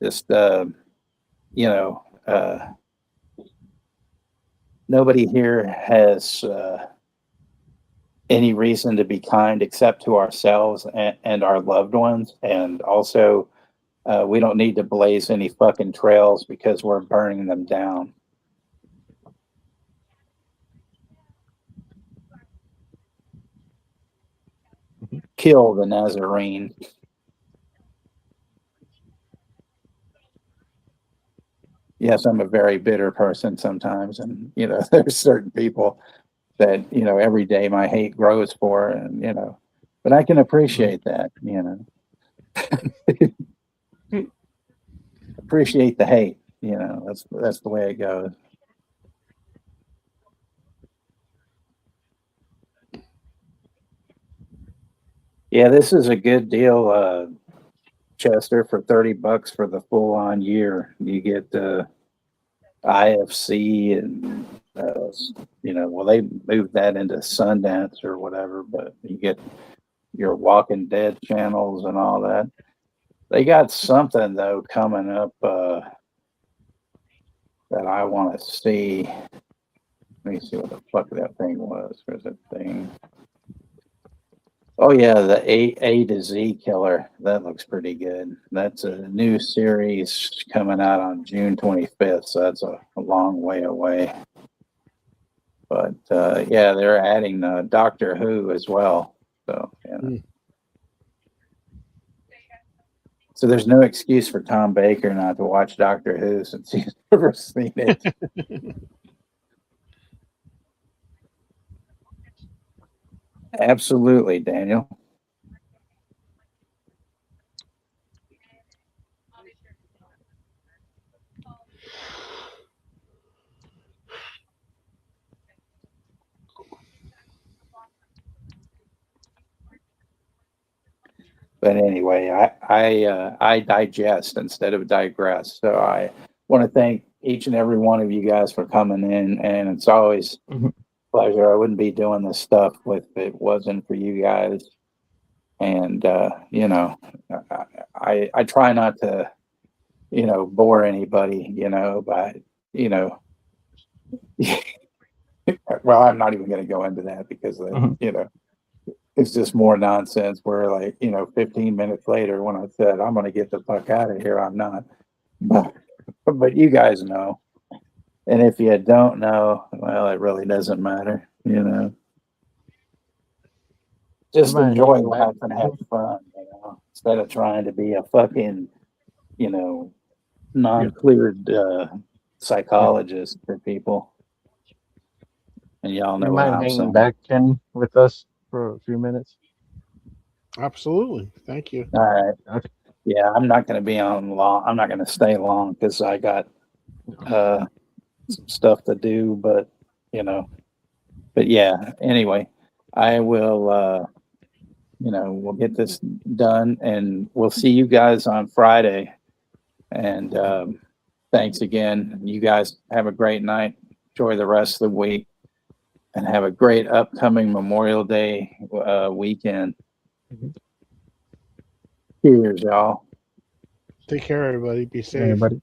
Just, nobody here has any reason to be kind except to ourselves and our loved ones. And also, we don't need to blaze any fucking trails because we're burning them down. Kill the Nazarene. Yes, I'm a very bitter person sometimes. And, there's certain people that, every day my hate grows for. And, but I can appreciate that, appreciate the hate. That's the way it goes. Yeah, this is a good deal, Chester, for $30 for the full on year. You get the IFC and well, they moved that into Sundance or whatever, but you get your Walking Dead channels and all that. They got something though coming up that I want to see. Let me see what the fuck that thing was. There's a thing. Oh yeah, the A to Z Killer. That looks pretty good. That's a new series coming out on June 25th, so that's a long way away. But yeah, they're adding Doctor Who as well. So yeah. So there's no excuse for Tom Baker not to watch Doctor Who since he's never seen it. Absolutely, Daniel. But anyway, I digest instead of digress. So I want to thank each and every one of you guys for coming in, and it's always a pleasure. I wouldn't be doing this stuff if it wasn't for you guys. And I try not to, bore anybody, but well, I'm not even going to go into that because it's just more nonsense. Where, like, 15 minutes later, when I said I'm going to get the fuck out of here, I'm not. But you guys know, and if you don't know, well, it really doesn't matter. Just enjoy life and have fun. Instead of trying to be a fucking, non-cleared psychologist for people. And y'all know You what mind I'm hanging saying. back, Ken, with us for a few minutes? Absolutely. Thank you. All right. Okay. Yeah, I'm not going to be on long. I'm not going to stay long because I got some stuff to do. But yeah. Anyway, I will. We'll get this done, and we'll see you guys on Friday. And thanks again. You guys have a great night. Enjoy the rest of the week, and have a great upcoming Memorial Day weekend. Cheers, y'all. Take care, everybody. Be safe. Everybody.